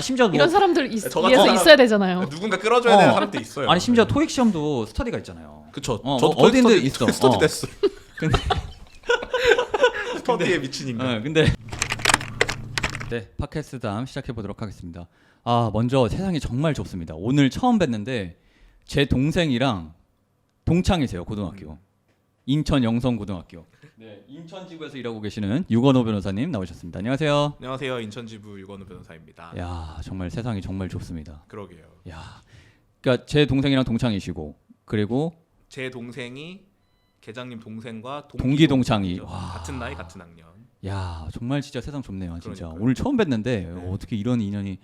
심지어 뭐 이런 사람들 저 같은 위해서 사람- 있어야 되잖아요. 누군가 끌어줘야 되는 사람도 있어요. 아니 심지어 토익 시험도 스터디가 있잖아요. 그쵸. 저도 어딘데 있어. 스터디 됐어. 근데 스터디에 미친 인간. 근데 네, 팟캐스트 다음 시작해 보도록 하겠습니다. 먼저 세상이 정말 좁습니다. 오늘 처음 뵀는데 제 동생이랑 동창이세요. 고등학교. 인천 영성고등학교. 네, 인천 지구에서 일하고 계시는 유건호 변호사님 나오셨습니다. 안녕하세요. 안녕하세요. 인천지부 유건우 변호사입니다. 야, 정말 세상이 정말 좁습니다. 그러게요. 야, 그러니까 제 동생이랑 동창이시고 그리고 제 동생이 계장님 동생과 동기 동창이. 와. 같은 나이 같은 학년. 야, 정말 진짜 세상 좁네요. 진짜 그러니까요. 오늘 처음 뵀는데 네. 어떻게 이런 인연이.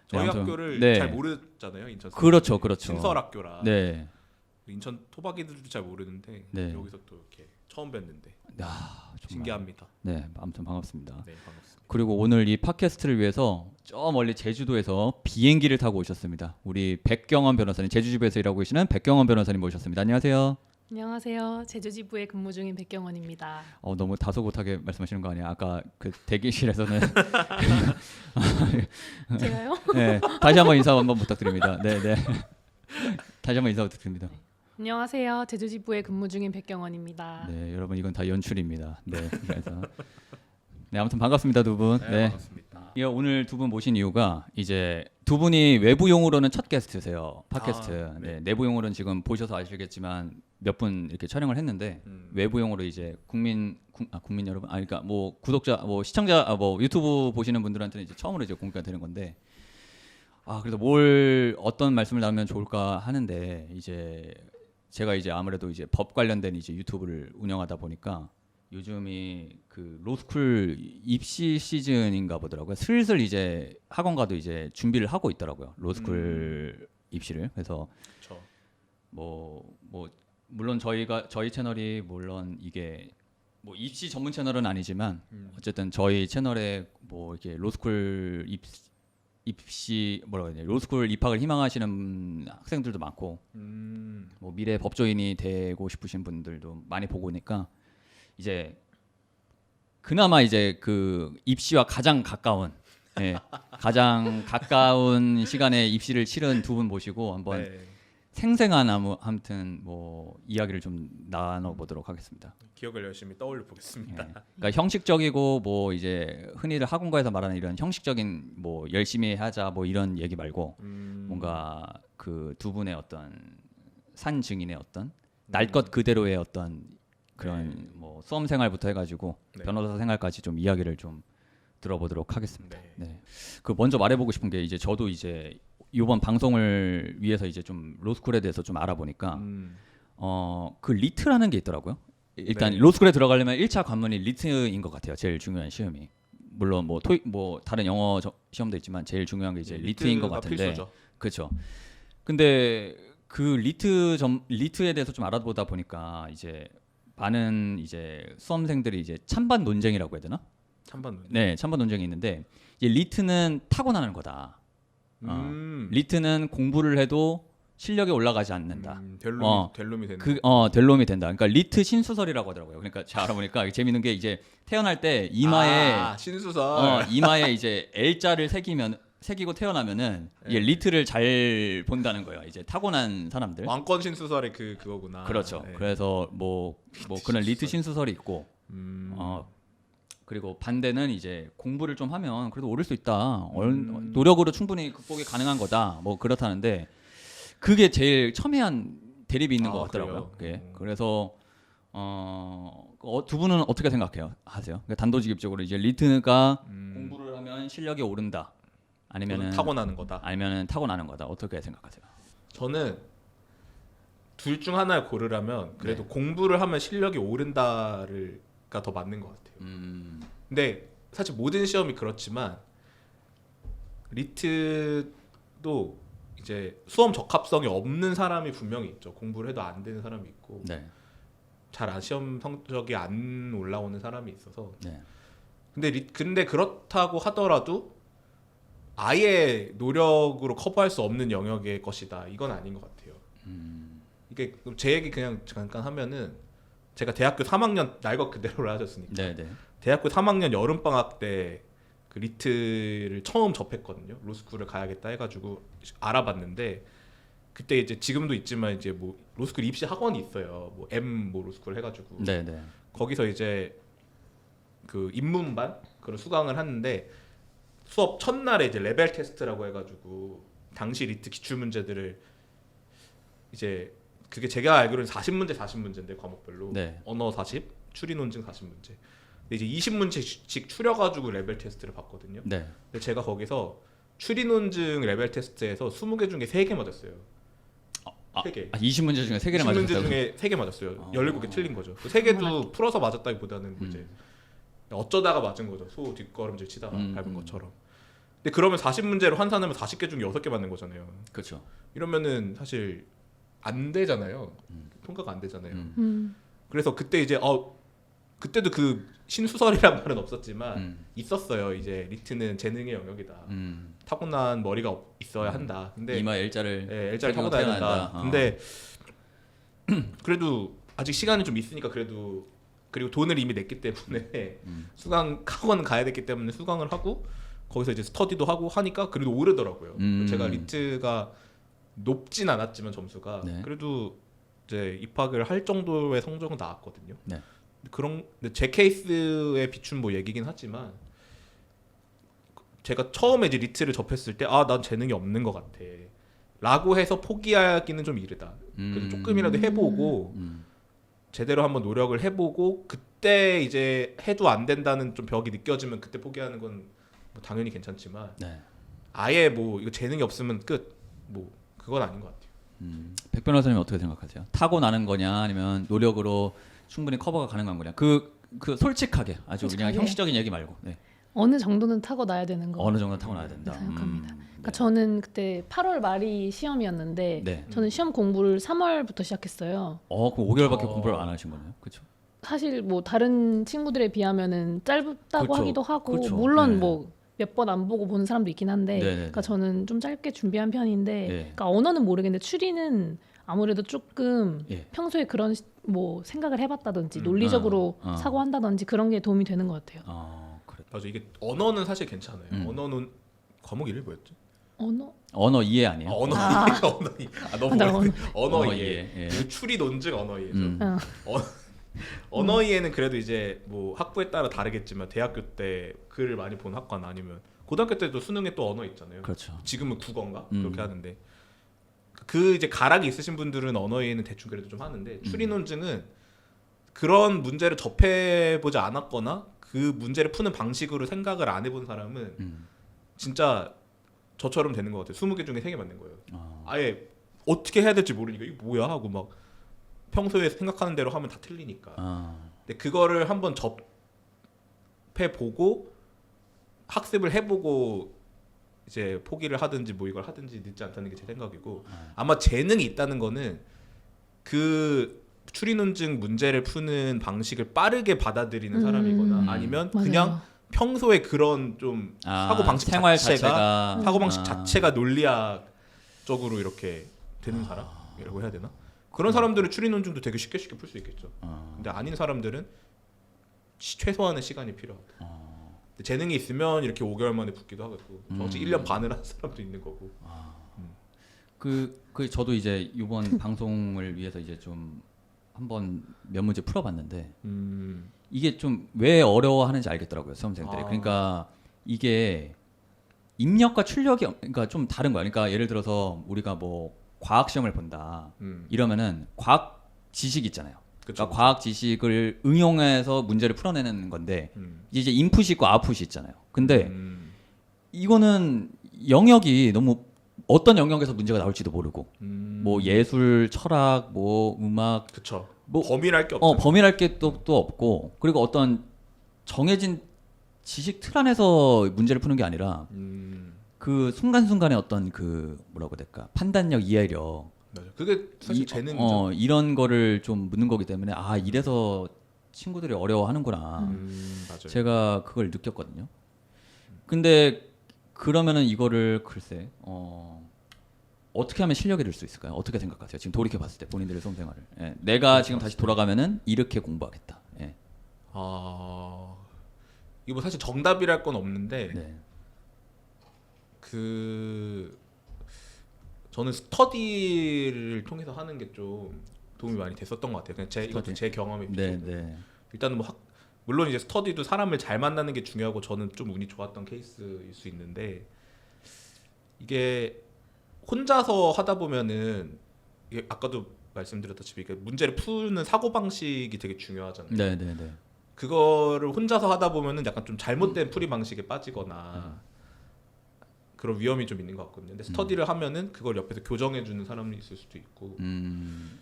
저희 네, 아무튼, 학교를 네. 잘 모르잖아요. 인천. 그렇죠, 그렇죠. 신설 학교라. 네. 인천 토박이들도 잘 모르는데 네. 여기서 또 이렇게 처음 뵀는데 야, 정말. 신기합니다. 네, 아무튼 반갑습니다. 네, 반갑습니다. 그리고 오늘 이 팟캐스트를 위해서 저 멀리 제주도에서 비행기를 타고 오셨습니다. 우리 백경원 변호사님, 제주지부에서 일하고 계시는 백경원 변호사님 모셨습니다. 안녕하세요. 안녕하세요. 제주지부에 근무 중인 백경원입니다. 너무 다소곳하게 말씀하시는 거 아니에요? 아까 그 대기실에서는 제가요? 네, 다시 한번 인사 한번 부탁드립니다. 네, 네. 다시 한번 인사 부탁드립니다. 안녕하세요. 제주지부에 근무 중인 백경원입니다. 네, 여러분 이건 다 연출입니다. 네, 그래서 네, 아무튼 반갑습니다, 두 분. 네, 네. 반갑습니다. 오늘 두 분 모신 이유가 이제 두 분이 외부용으로는 첫 게스트세요. 팟캐스트. 네. 네, 내부용으로는 지금 보셔서 아시겠지만 몇 분 이렇게 촬영을 했는데 외부용으로 이제 국민 여러분, 그러니까 뭐 구독자, 뭐 시청자, 뭐 유튜브 보시는 분들한테는 이제 처음으로 이제 공개가 되는 건데, 그래서 어떤 말씀을 나누면 좋을까 하는데, 이제 제가 이제 아무래도 이제 법 관련된 이제 유튜브를 운영하다 보니까 요즘이 그 로스쿨 입시 시즌인가 보더라고요. 슬슬 이제 학원가도 이제 준비를 하고 있더라고요. 로스쿨 입시를. 그래서 그렇죠. 뭐 물론 저희 채널이 물론 이게 뭐 입시 전문 채널은 아니지만 어쨌든 저희 채널에 뭐 이렇게 로스쿨 입시 뭐라고 해야 되냐, 로스쿨 입학을 희망하시는 학생들도 많고 뭐 미래 법조인이 되고 싶으신 분들도 많이 보고 오니까 이제 그나마 이제 그 입시와 가장 가까운 가장 가까운 시간에 입시를 치른 두 분 모시고 한번 네. 생생한 아무튼 뭐 이야기를 좀 나눠보도록 하겠습니다. 기억을 열심히 떠올려 보겠습니다. 그러니까 형식적이고 뭐 이제 흔히들 학원가에서 말하는 이런 형식적인 뭐 열심히 하자 뭐 이런 얘기 말고 뭔가 그 두 분의 어떤 산 증인의 어떤 날 것 그대로의 어떤 그런 뭐 수험 생활부터 해가지고 변호사 생활까지 좀 이야기를 좀 들어보도록 하겠습니다. 네. 그 먼저 말해보고 싶은 게 이제 저도 이제 이번 방송을 위해서 이제 좀 로스쿨에 대해서 좀 알아보니까 그 리트라는 게 있더라고요. 일단 로스쿨에 들어가려면 1차 관문이 리트인 것 같아요. 제일 중요한 시험이. 물론 뭐 토익 뭐 다른 영어 시험도 있지만 제일 중요한 게 이제 리트인 것 같은데. 필수죠. 그렇죠. 근데 그 리트에 대해서 좀 알아보다 보니까 이제 많은 이제 수험생들이 이제 찬반 논쟁이라고 해야 되나? 찬반 논쟁. 네, 찬반 논쟁이 있는데 이제 리트는 타고나는 거다. 리트는 공부를 해도 실력이 올라가지 않는다. 델롬이 된다. 델롬이 된다. 그러니까 리트 신수설이라고 하더라고요. 그러니까 잘 알아보니까 재밌는 게 이제 태어날 때 이마에 신수설. 이마에 이제 L자를 새기고 태어나면은 이게 리트를 잘 본다는 거예요. 이제 타고난 사람들. 왕권 신수설의 그거구나. 그렇죠. 네. 그래서 뭐 그런 리트 신수설이 있고 그리고 반대는 이제 공부를 좀 하면 그래도 오를 수 있다. 노력으로 충분히 극복이 가능한 거다. 뭐 그렇다는데 그게 제일 첨예한 대립이 있는 것 같더라고요. 그래서 두 분은 어떻게 생각해요? 하세요? 그러니까 단도직입적으로 이제 리트가 공부를 하면 실력이 오른다. 아니면은 타고나는 거다. 아니면은 타고나는 거다. 어떻게 생각하세요? 저는 둘 중 하나를 고르라면 그래도 공부를 하면 실력이 오른다가 더 맞는 것 같아요. 근데 사실 모든 시험이 그렇지만 리트도 이제 수험 적합성이 없는 사람이 분명히 있죠. 공부를 해도 안 되는 사람이 있고 잘 시험 성적이 안 올라오는 사람이 있어서. 근데 그렇다고 하더라도 아예 노력으로 커버할 수 없는 영역의 것이다. 이건 아닌 것 같아요. 이게 제 얘기 그냥 잠깐 하면은 제가 대학교 3학년 날 것 그대로를 하셨으니까 대학교 3학년 여름방학 때 그 리트를 처음 접했거든요. 로스쿨을 가야겠다 해가지고 알아봤는데 그때 이제 지금도 있지만 이제 뭐 로스쿨 입시 학원이 있어요. 뭐 M 뭐 로스쿨 해가지고 네네. 거기서 이제 그 입문반 그런 수강을 하는데 수업 첫날에 이제 레벨 테스트라고 해가지고 당시 리트 기출 문제들을 이제 그게 제가 알기로는 40문제인데 과목별로 네. 언어 40, 추리 논증 40문제. 근데 이제 20문제씩 추려가지고 레벨 테스트를 봤거든요. 네. 근데 제가 거기서 추리 논증 레벨 테스트에서 20개 중에 3개 맞았어요. 3개. 20문제 중에 3개를 20문제 맞았다고? 중에 3개 맞았어요. 17개 틀린 거죠. 그 3개도 풀어서 맞았다기보다는 뭐 이제 어쩌다가 맞은 거죠. 소 뒷걸음질 치다가 밟은 것처럼. 근데 그러면 40문제를 환산하면 40개 중에 6개 맞는 거잖아요. 그렇죠. 이러면은 사실 안 되잖아요. 통과가 안 되잖아요. 음. 그래서 그때 이제 그때도 그 신수설이란 말은 없었지만 있었어요. 이제 리트는 재능의 영역이다. 타고난 머리가 있어야 한다. 근데 이마 L자를 L자를 타고나야 된다. 어. 근데 그래도 아직 시간이 좀 있으니까 그래도 그리고 돈을 이미 냈기 때문에 수강 학원 가야 됐기 때문에 수강을 하고 거기서 이제 스터디도 하고 하니까 그래도 오르더라고요. 제가 리트가 높진 않았지만 점수가 네. 그래도 이제 입학을 할 정도의 성적은 나왔거든요. 네. 근데 제 케이스에 비춘 뭐 얘기긴 하지만 제가 처음에 이제 리트를 접했을 때 난 재능이 없는 것 같아 라고 해서 포기하기는 좀 이르다. 그래서 조금이라도 해보고 제대로 한번 노력을 해보고 그때 이제 해도 안 된다는 좀 벽이 느껴지면 그때 포기하는 건 뭐 당연히 괜찮지만 네. 아예 뭐 이거 재능이 없으면 끝 뭐 그건 아닌 것 같아요. 백 변호사님 어떻게 생각하세요? 타고 나는 거냐 아니면 노력으로 충분히 커버가 가능한 거냐? 그 솔직하게 아주 그냥 솔직하게. 형식적인 얘기 말고 네. 어느 정도는 타고나야 되는 거 어느 정도 타고 나야 된다. 생각합니다. 그러니까 네. 저는 그때 8월 말이 시험이었는데 네. 저는 시험 공부를 3월부터 시작했어요. 그럼 5개월밖에 공부를 안 하신 거네요. 그렇죠? 사실 뭐 다른 친구들에 비하면은 짧다고 그쵸. 하기도 하고 그쵸. 물론 네. 뭐 몇 번 안 보고 보는 사람도 있긴 한데 네네네. 그러니까 저는 좀 짧게 준비한 편인데 네. 그러니까 언어는 모르겠는데 추리는 아무래도 조금 예. 평소에 그런 뭐 생각을 해봤다든지 논리적으로 사고한다든지 그런 게 도움이 되는 것 같아요. 그래. 맞아 이게 언어는 사실 괜찮아요. 언어는 과목 이름이 뭐였죠? 언어 이해 아니에요? 언어 이해. 너무 나 어려운데. 언어 언어 이해. 이해, 예. 그리고 추리 논증 언어 이해죠. 어. 언어 이해는 그래도 이제 뭐 학부에 따라 다르겠지만 대학교 때 글을 많이 본 학과나 아니면 고등학교 때도 수능에 또 언어 있잖아요. 그렇죠. 지금은 국어인가 그렇게 하는데 그 이제 가락이 있으신 분들은 언어 이해는 대충 그래도 좀 하는데 추리 논증은 그런 문제를 접해보지 않았거나 그 문제를 푸는 방식으로 생각을 안 해본 사람은 진짜 저처럼 되는 것 같아요. 20개 중에 3개 맞는 거예요. 아예 어떻게 해야 될지 모르니까 이게 뭐야 하고 막 평소에 생각하는 대로 하면 다 틀리니까. 근데 그거를 한번 접해보고 학습을 해보고 이제 포기를 하든지 뭐 이걸 하든지 늦지 않다는 게 제 생각이고 아마 재능이 있다는 거는 그 추리 논증 문제를 푸는 방식을 빠르게 받아들이는 사람이거나 아니면 맞아요. 그냥 평소에 그런 좀 사고 방식 생활 자체가 사고 방식 자체가 논리학적으로 이렇게 되는 사람이라고 해야 되나? 그런 사람들은 추리 논증도 되게 쉽게 풀 수 있겠죠. 근데 아닌 사람들은 최소한의 시간이 필요하다. 근데 재능이 있으면 이렇게 5개월 만에 붙기도 하겠고, 정치 1년 반을 한 사람도 있는 거고. 저도 이제 이번 방송을 위해서 이제 좀 한번 몇 문제 풀어봤는데 이게 좀 왜 어려워하는지 알겠더라고요, 수험생들이. 그러니까 이게 입력과 출력이 그러니까 좀 다른 거야. 그러니까 예를 들어서 우리가 뭐 과학 시험을 본다 이러면은 과학 지식 있잖아요. 그쵸, 그러니까 과학 지식을 응용해서 문제를 풀어내는 건데 이제 인풋이 있고 아웃풋이 있잖아요. 근데 이거는 영역이 너무 어떤 영역에서 문제가 나올지도 모르고 뭐 예술, 철학, 뭐 음악, 그쵸. 뭐 범위랄 게 없죠. 범위랄 게 또 없고 그리고 어떤 정해진 지식 틀 안에서 문제를 푸는 게 아니라 그 순간순간의 어떤 그 뭐라고 해야 될까 판단력, 이해력 맞아. 그게 사실 재능이죠. 이런 거를 좀 묻는 거기 때문에 이래서 친구들이 어려워하는구나. 맞아요. 제가 그걸 느꼈거든요. 근데 그러면은 이거를 글쎄 어떻게 하면 실력이 될 수 있을까요? 어떻게 생각하세요? 지금 돌이켜 봤을 때 본인들의 수험 생활을. 예. 내가 지금 다시 돌아가면은 이렇게 공부하겠다. 예. 이거 사실 정답이랄 건 없는데 네. 저는 스터디를 통해서 하는 게 좀 도움이 많이 됐었던 것 같아요. 그냥 이것도 제 경험이 네, 비슷해요. 네. 일단은 뭐 물론 이제 스터디도 사람을 잘 만나는 게 중요하고 저는 좀 운이 좋았던 케이스일 수 있는데 이게 혼자서 하다 보면은 이게 아까도 말씀드렸다시피 문제를 푸는 사고 방식이 되게 중요하잖아요. 네, 네, 네. 그거를 혼자서 하다 보면은 약간 좀 잘못된 풀이 방식에 빠지거나 그런 위험이 좀 있는 것 같거든요. 근데 스터디를 하면은 그걸 옆에서 교정해 주는 사람이 있을 수도 있고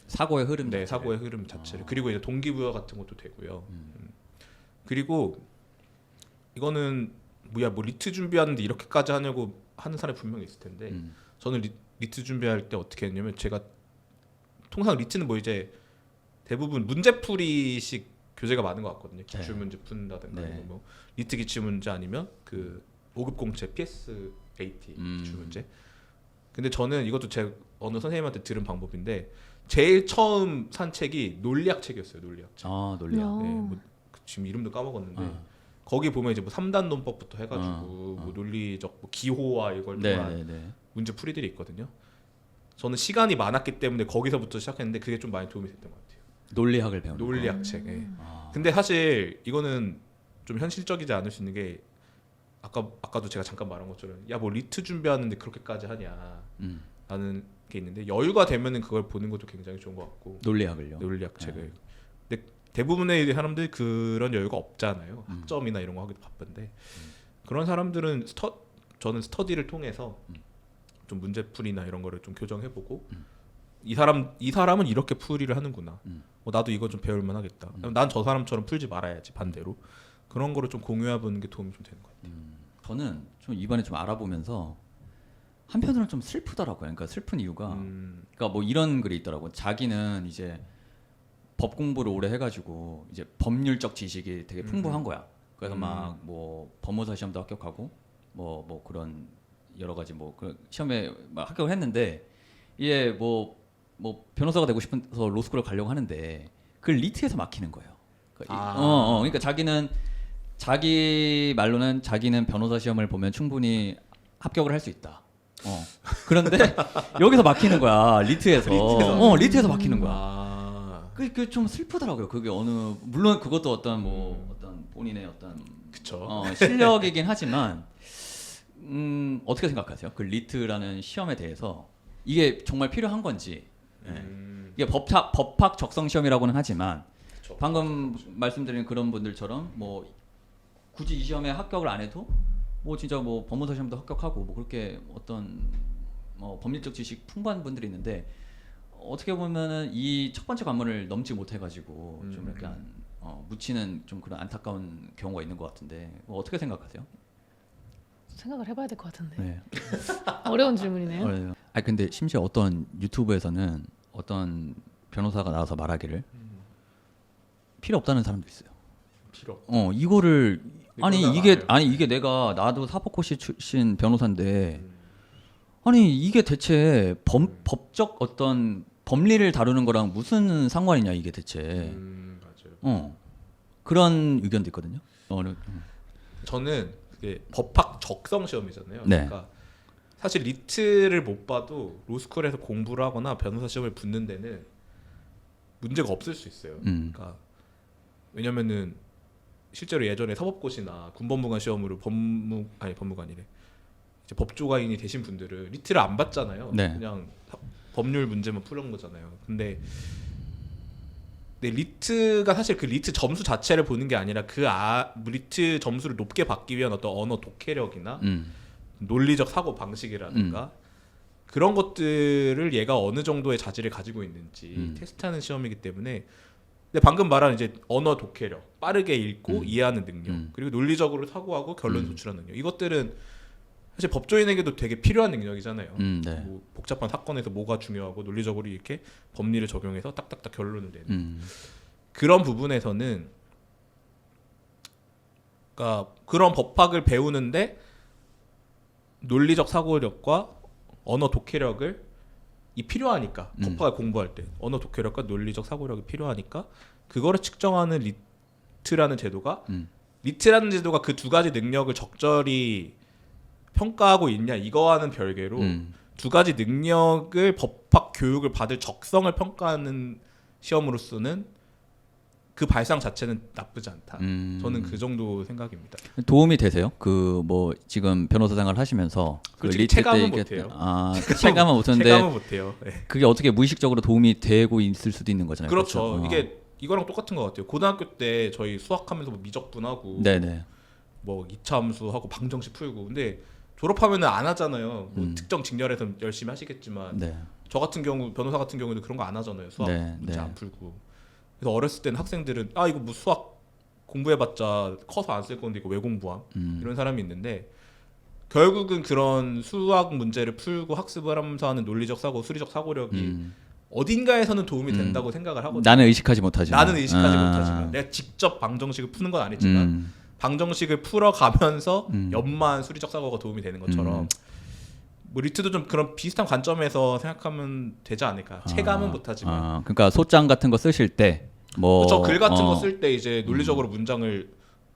사고의 흐름 네, 자체를. 사고의 흐름 자체를 그리고 이제 동기부여 같은 것도 되고요. 그리고 이거는 뭐 리트 준비하는데 이렇게까지 하냐고 하는 사람이 분명히 있을 텐데 저는 리트 준비할 때 어떻게 했냐면 제가 통상 리트는 뭐 이제 대부분 문제풀이식 교재가 많은 것 같거든요. 기출 네. 문제 푼다든가 네. 뭐 리트 기출 문제 아니면 그 5급 공채 PSAT 기출 문제. 근데 저는 이것도 제 어느 선생님한테 들은 방법인데 제일 처음 산 책이 논리학 책이었어요. 논리학 책. 아, 논리학. 네, 뭐 지금 이름도 까먹었는데 거기 보면 이제 뭐 3단 논법부터 해가지고 뭐 논리적 뭐 기호와 이걸 통한 네, 네, 네. 문제 풀이들이 있거든요. 저는 시간이 많았기 때문에 거기서부터 시작했는데 그게 좀 많이 도움이 됐던 것 같아요. 논리학을 배우는 논리학 책. 예. 근데 사실 이거는 좀 현실적이지 않을 수 있는 게 아까도 제가 잠깐 말한 것처럼 야 뭐 리트 준비하는데 그렇게까지 하냐 라는 게 있는데 여유가 되면은 그걸 보는 것도 굉장히 좋은 것 같고 논리학을요. 논리학 책을. 근데 대부분의 사람들이 그런 여유가 없잖아요. 학점이나 이런 거 하기도 바쁜데 그런 사람들은 저는 스터디를 통해서 좀 문제풀이나 이런 거를 좀 교정해보고 이 사람은 이렇게 풀이를 하는구나. 나도 이거 좀 배울 만하겠다. 난 저 사람처럼 풀지 말아야지 반대로. 그런 거를 좀 공유해보는 게 도움이 좀 되는 것 같아요. 저는 좀 이번에 좀 알아보면서 한편으로는 좀 슬프더라고요. 그러니까 슬픈 이유가 그러니까 뭐 이런 글이 있더라고. 자기는 이제 법 공부를 오래 해가지고 이제 법률적 지식이 되게 풍부한 거야. 그래서 막 뭐 법무사 시험도 합격하고 뭐 그런 여러 가지 뭐 그런 시험에 막 합격을 했는데 이게 뭐 변호사가 되고 싶어서 로스쿨을 가려고 하는데 그 리트에서 막히는 거예요. 그러니까 자기는 자기 말로는 자기는 변호사 시험을 보면 충분히 합격을 할 수 있다. 그런데 여기서 막히는 거야. 리트에서 막히는 거야. 그게 좀 슬프더라고요. 그게 물론 그것도 어떤 본인의 어떤 그쵸. 실력이긴 하지만 어떻게 생각하세요? 그 리트라는 시험에 대해서 이게 정말 필요한 건지. 이게 법학 적성 시험이라고는 하지만 그쵸. 방금 말씀드린 그런 분들처럼 뭐 굳이 이 시험에 합격을 안 해도 뭐 진짜 뭐 법무사 시험도 합격하고 뭐 그렇게 어떤 법률적 지식 풍부한 분들이 있는데 어떻게 보면은 이 첫 번째 관문을 넘지 못해가지고 좀 약간 묻히는 좀 그런 안타까운 경우가 있는 것 같은데 어떻게 생각하세요? 생각을 해봐야 될 것 같은데. 네. 어려운 질문이네요. 근데 심지어 어떤 유튜브에서는 어떤 변호사가 나와서 말하기를 필요 없다는 사람도 있어요. 필요. 이거를 이게 나도 사법고시 출신 변호사인데 아니 이게 대체 법적 어떤 법리를 다루는 거랑 무슨 상관이냐 이게 대체. 맞아요. 그런 의견도 있거든요. 저는 그게 법학 적성 시험이잖아요. 네. 그러니까 사실 리트를 못 봐도 로스쿨에서 공부를 하거나 변호사 시험을 붙는 데는 문제가 없을 수 있어요. 그러니까 왜냐면은 실제로 예전에 사법고시나 군법무관 시험으로 법무관이래. 이제 법조가인이 되신 분들은 리트를 안 봤잖아요. 네. 그냥 법률 문제만 푸는 거잖아요. 근데 리트가 사실 그 리트 점수 자체를 보는 게 아니라 리트 점수를 높게 받기 위한 어떤 언어 독해력이나 논리적 사고 방식이라든가 그런 것들을 얘가 어느 정도의 자질을 가지고 있는지 테스트하는 시험이기 때문에 근데 방금 말한 이제 언어 독해력, 빠르게 읽고 이해하는 능력, 그리고 논리적으로 사고하고 결론 도출하는 능력 이것들은 사실 법조인에게도 되게 필요한 능력이잖아요. 네. 뭐 복잡한 사건에서 뭐가 중요하고 논리적으로 이렇게 법리를 적용해서 딱딱딱 결론을 내는 그런 부분에서는 그러니까 그런 법학을 배우는데 논리적 사고력과 언어 독해력을 필요하니까 법학을 공부할 때 언어 독해력과 논리적 사고력이 필요하니까 그거를 측정하는 리트라는 제도가 리트라는 제도가 그 두 가지 능력을 적절히 평가하고 있냐 이거와는 별개로 두 가지 능력을 법학 교육을 받을 적성을 평가하는 시험으로서는 그 발상 자체는 나쁘지 않다. 저는 그 정도 생각입니다. 도움이 되세요? 그 뭐 지금 변호사 생활 하시면서 그 리트 체감은 못해요. 체감은 못하는데 체감은 못해요. 네. 그게 어떻게 무의식적으로 도움이 되고 있을 수도 있는 거잖아요. 그렇죠. 이게 이거랑 똑같은 것 같아요. 고등학교 때 저희 수학하면서 뭐 미적분하고 네네. 뭐 이차함수하고 방정식 풀고 근데 졸업하면은 안 하잖아요. 뭐 특정 직렬에서 열심히 하시겠지만 네. 저 같은 경우 변호사 같은 경우도 그런 거 안 하잖아요. 수학 문제 안 풀고. 그래서 어렸을 때는 학생들은 이거 뭐 수학 공부해봤자 커서 안 쓸 건데 이거 왜 공부함 이런 사람이 있는데 결국은 그런 수학 문제를 풀고 학습을 하면서 하는 논리적 사고, 수리적 사고력이 어딘가에서는 도움이 된다고 생각을 하거든요. 나는 의식하지 못하지만 내가 직접 방정식을 푸는 건 아니지만 방정식을 풀어가면서 연마한 수리적 사고가 도움이 되는 것처럼 뭐 리트도 좀 그런 비슷한 관점에서 생각하면 되지 않을까. 체감은 못하지만. 그러니까 소장 같은 거 쓰실 때 뭐 그렇죠. 글 같은 거 쓸 때 이제 논리적으로 문장을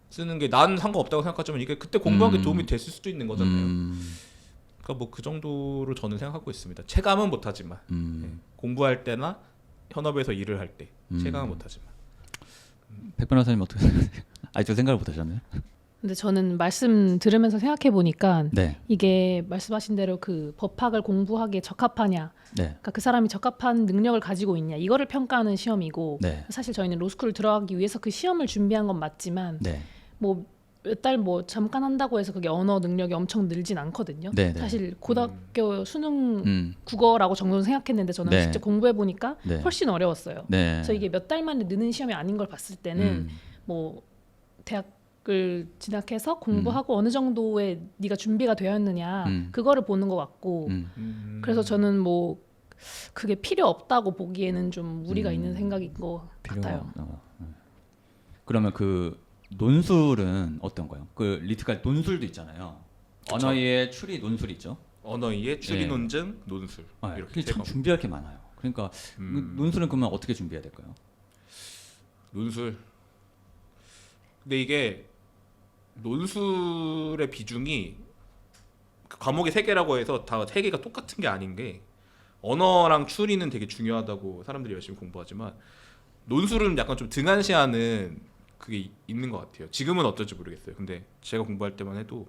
쓰는 게 난 상관없다고 생각하지만 이게 그때 공부하기 도움이 됐을 수도 있는 거잖아요. 그러니까 뭐 그 정도로 저는 생각하고 있습니다. 체감은 못하지만 공부할 때나 현업에서 일을 할 때 체감은 못하지만. 백 변호사님 어떻게 생각하세요? 아직도 생각을 못하셨네요. 근데 저는 말씀 들으면서 생각해 보니까 네. 이게 말씀하신 대로 그 법학을 공부하기에 적합하냐, 네. 그러니까 그 사람이 적합한 능력을 가지고 있냐 이거를 평가하는 시험이고 네. 사실 저희는 로스쿨을 들어가기 위해서 그 시험을 준비한 건 맞지만 네. 뭐 몇 달 뭐 잠깐 한다고 해서 그게 언어 능력이 엄청 늘진 않거든요. 네, 네. 사실 고등학교 수능 국어라고 정도는 생각했는데 저는 네. 직접 공부해 보니까 네. 훨씬 어려웠어요. 네. 그래서 이게 몇 달 만에 느는 시험이 아닌 걸 봤을 때는 뭐 대학을 진학해서 공부하고 어느 정도의 네가 준비가 되었느냐 그거를 보는 것 같고 그래서 저는 뭐 그게 필요 없다고 보기에는 좀 무리가 있는 생각인 것 같아요. 그러면 그 논술은 어떤 거요? 그 리트가 논술도 있잖아요. 그쵸? 언어의 추리 논술 있죠. 언어의 추리 논증 논술 이렇게 참 준비할 게 많아요. 그러니까 논술은 그러면 어떻게 준비해야 될까요? 논술. 근데 이게 논술의 비중이 그 과목이 3개라고 해서 다 3개가 똑같은 게 아닌 게 언어랑 추리는 되게 중요하다고 사람들이 열심히 공부하지만 논술은 약간 좀 등한시하는 그게 있는 것 같아요. 지금은 어떨지 모르겠어요. 근데 제가 공부할 때만 해도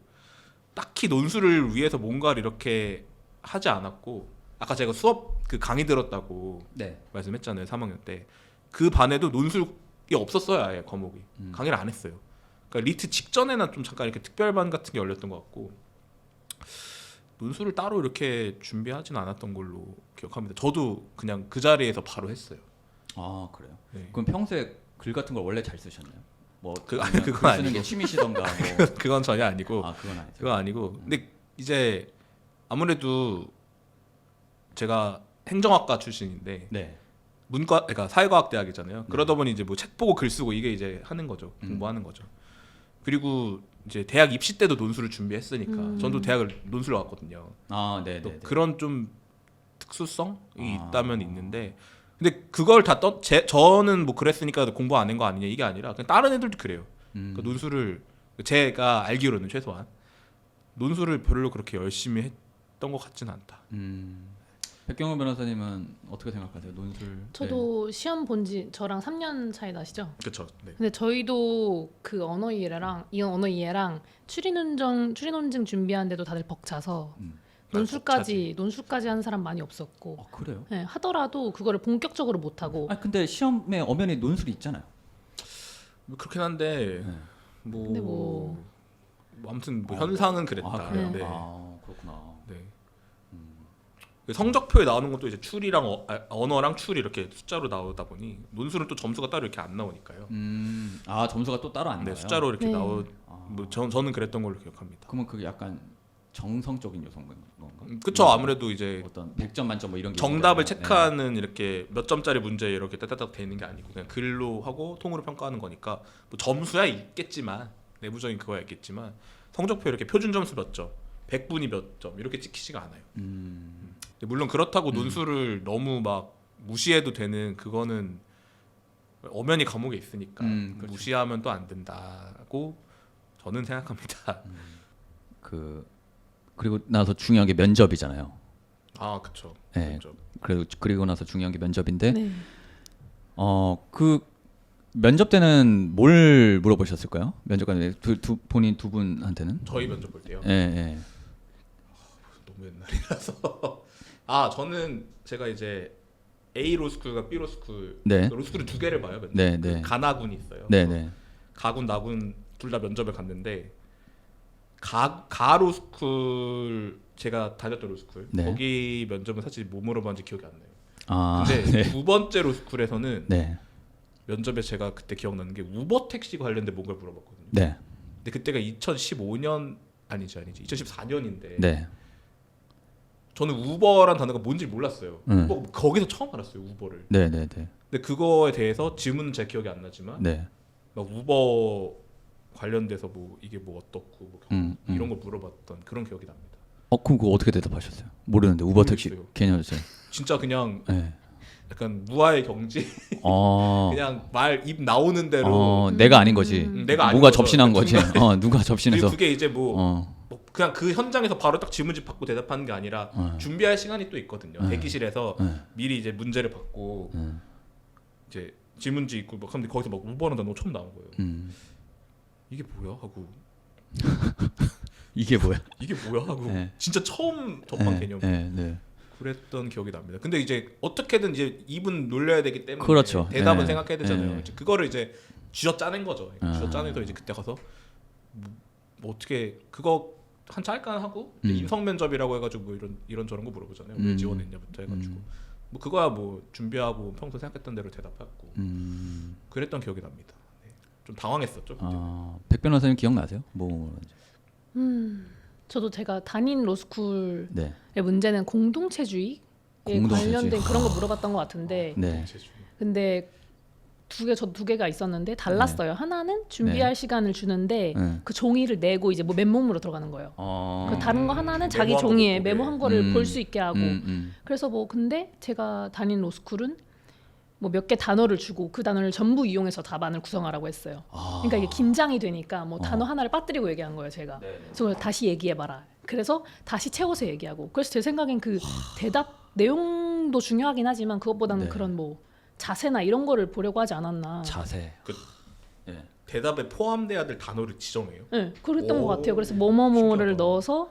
딱히 논술을 위해서 뭔가를 이렇게 하지 않았고 아까 제가 수업 그 강의 들었다고 말씀했잖아요. 3학년 때. 그 반에도 논술이 없었어요. 아예 과목이. 강의를 안 했어요. 그러니까 리트 직전에는 좀 잠깐 이렇게 특별반 같은 게 열렸던 것 같고 논술을 따로 이렇게 준비하진 않았던 걸로 기억합니다. 저도 그냥 그 자리에서 바로 했어요. 아 그래요? 네. 그럼 평소에 글 같은 걸 원래 잘 쓰셨나요? 뭐 그건 쓰는 아니고 게 취미시던가 뭐. 그건 전혀 아니고. 그건 아니죠. 그건 아니고. 근데 이제 아무래도 제가 행정학과 출신인데 문과 그러니까 사회과학 대학이잖아요. 그러다 보니 이제 뭐 책 보고 글 쓰고 이게 이제 하는 거죠. 공부하는 거죠. 그리고 이제 대학 입시 때도 논술을 준비했으니까 전도 대학을 논술로 왔거든요. 또 그런 좀 특수성이 있다면 있는데 근데 그걸 다 저는 뭐 그랬으니까 공부 안 한 거 아니냐 이게 아니라 그냥 다른 애들도 그래요. 그러니까 논술을 제가 알기로는 최소한 논술을 별로 그렇게 열심히 했던 것 같진 않다. 백경호 변호사님은 어떻게 생각하세요? 논술? 저도 시험 본지 저랑 3년 차이 나시죠? 그렇죠. 네. 근데 저희도 그 언어 이해랑 추리 논증 준비하는데도 다들 벅차서 논술까지 하는 사람 많이 없었고. 그래요? 네, 하더라도 그거를 본격적으로 못 하고. 근데 시험에 엄연히 논술이 있잖아요. 뭐 그렇긴 한데 근데 뭐 아무튼 뭐 현상은 그랬다. 그래요? 네. 그렇구나. 네. 성적표에 나오는 것도 이제 추리랑 언어랑 추리 이렇게 숫자로 나오다 보니 논술은 또 점수가 따로 이렇게 안 나오니까요. 점수가 또 따로 안 나와요. 숫자로 이렇게 뭐 저는 그랬던 걸로 기억합니다. 그러면 그게 약간 정성적인 요소인 건가? 그렇죠. 아무래도 이제 어떤 100점 만점 뭐 이런 게 정답을 체크하는 이렇게 몇 점짜리 문제 이렇게 따따닥 돼 있는 게 아니고 그냥 글로 하고 통으로 평가하는 거니까 뭐 점수야 있겠지만 내부적인 그거야 있겠지만 성적표 이렇게 표준 점수 몇 점, 100분이 몇 점 이렇게 찍히지가 않아요. 물론 그렇다고 논술을 너무 막 무시해도 되는 그거는 엄연히 감옥에 있으니까 그렇죠. 무시하면 또 안 된다고 저는 생각합니다. 그리고 나서 중요한 게 면접이잖아요. 아, 그렇죠. 네. 그리고 나서 중요한 게 면접인데, 네. 그 면접 때는 뭘 물어보셨을까요? 면접관에 본인 두 분한테는? 저희 면접 볼 때요. 네. 너무 옛날이라서. 아, 저는 제가 이제 A 로스쿨과 B 로스쿨, 네. 로스쿨은 두 개를 봐요. 면접. 네, 네. 가나군이 있어요. 네. 가군, 나군 둘 다 면접을 갔는데 가 로스쿨 제가 다녔던 로스쿨 네. 거기 면접은 사실 뭐 물어봤는지 기억이 안 나요. 아, 근데 네. 두 번째 로스쿨에서는 네. 면접에 제가 그때 기억나는 게 우버 택시 관련된 뭔가를 물어봤거든요. 네. 근데 그때가 2015년 아니지 2014년인데 네. 저는 우버란 단어가 뭔지 몰랐어요. 우버, 거기서 처음 알았어요, 우버를. 네. 근데 그거에 대해서 질문은 제 기억이 안 나지만 네. 막 우버 관련돼서 뭐 이게 뭐 어떻고 뭐 이런 걸 물어봤던 그런 기억이 납니다. 그럼 그거 어떻게 대답하셨어요? 모르는데 우버 택시 모르겠어요. 개념이었어요. 진짜 그냥 네. 약간 무아의 경지 그냥 말 입 나오는 대로 내가 아닌 거지. 내가 아닌 누가 거죠. 접신한 거지. 누가 접신해서. 그리고 그게 이제 뭐 그냥 그 현장에서 바로 딱 질문지 받고 대답하는 게 아니라 준비할 시간이 또 있거든요. 대기실에서 미리 이제 문제를 받고 이제 질문지 있고 막 근데 거기서 막 우버는 단어 처음 나온 거예요. 이게 뭐야 하고 이게 뭐야? 이게 뭐야 하고 네. 진짜 처음 접한 개념. 네. 그랬던 기억이 납니다. 근데 이제 어떻게든 이제 입은 놀려야 되기 때문에 그렇죠. 대답은 네. 생각해야 되잖아요. 네. 이제 그거를 이제 쥐어 짜낸 거죠. 쥐어 짜내서 이제 그때 가서 뭐 어떻게 그거 한 짤깐 하고 이제 인성 면접이라고 해가지고 뭐 이런 저런 거 물어보잖아요. 왜 지원했냐부터 해가지고 뭐 그거야 뭐 준비하고 평소 생각했던 대로 대답하고 그랬던 기억이 납니다. 네. 좀 당황했었죠. 백 변호사님 기억나세요? 뭐 저도 제가 다닌 로스쿨의 네. 문제는 공동체주의에 관련된 그런 거 물어봤던 것 같은데 네. 근데 저도 두 개가 있었는데 달랐어요. 하나는 준비할 시간을 주는데 그 종이를 내고 이제 뭐 맨몸으로 들어가는 거예요. 그 다른 거 하나는 자기 종이에 메모한 거를 볼 수 있게 하고 그래서 뭐 근데 제가 다닌 로스쿨은 뭐 몇 개 단어를 주고 그 단어를 전부 이용해서 답안을 구성하라고 했어요. 그러니까 이게 긴장이 되니까 뭐 단어 하나를 빠뜨리고 얘기한 거예요, 제가. 그래서 다시 얘기해봐라. 그래서 다시 채워서 얘기하고. 그래서 제 생각엔 그 대답 내용도 중요하긴 하지만 그것보다는 그런 뭐 자세나 이런 거를 보려고 하지 않았나. 자세. 대답에 포함돼야 될 단어를 지정해요. 네, 그랬던 것 같아요. 그래서 뭐뭐뭐를 넣어서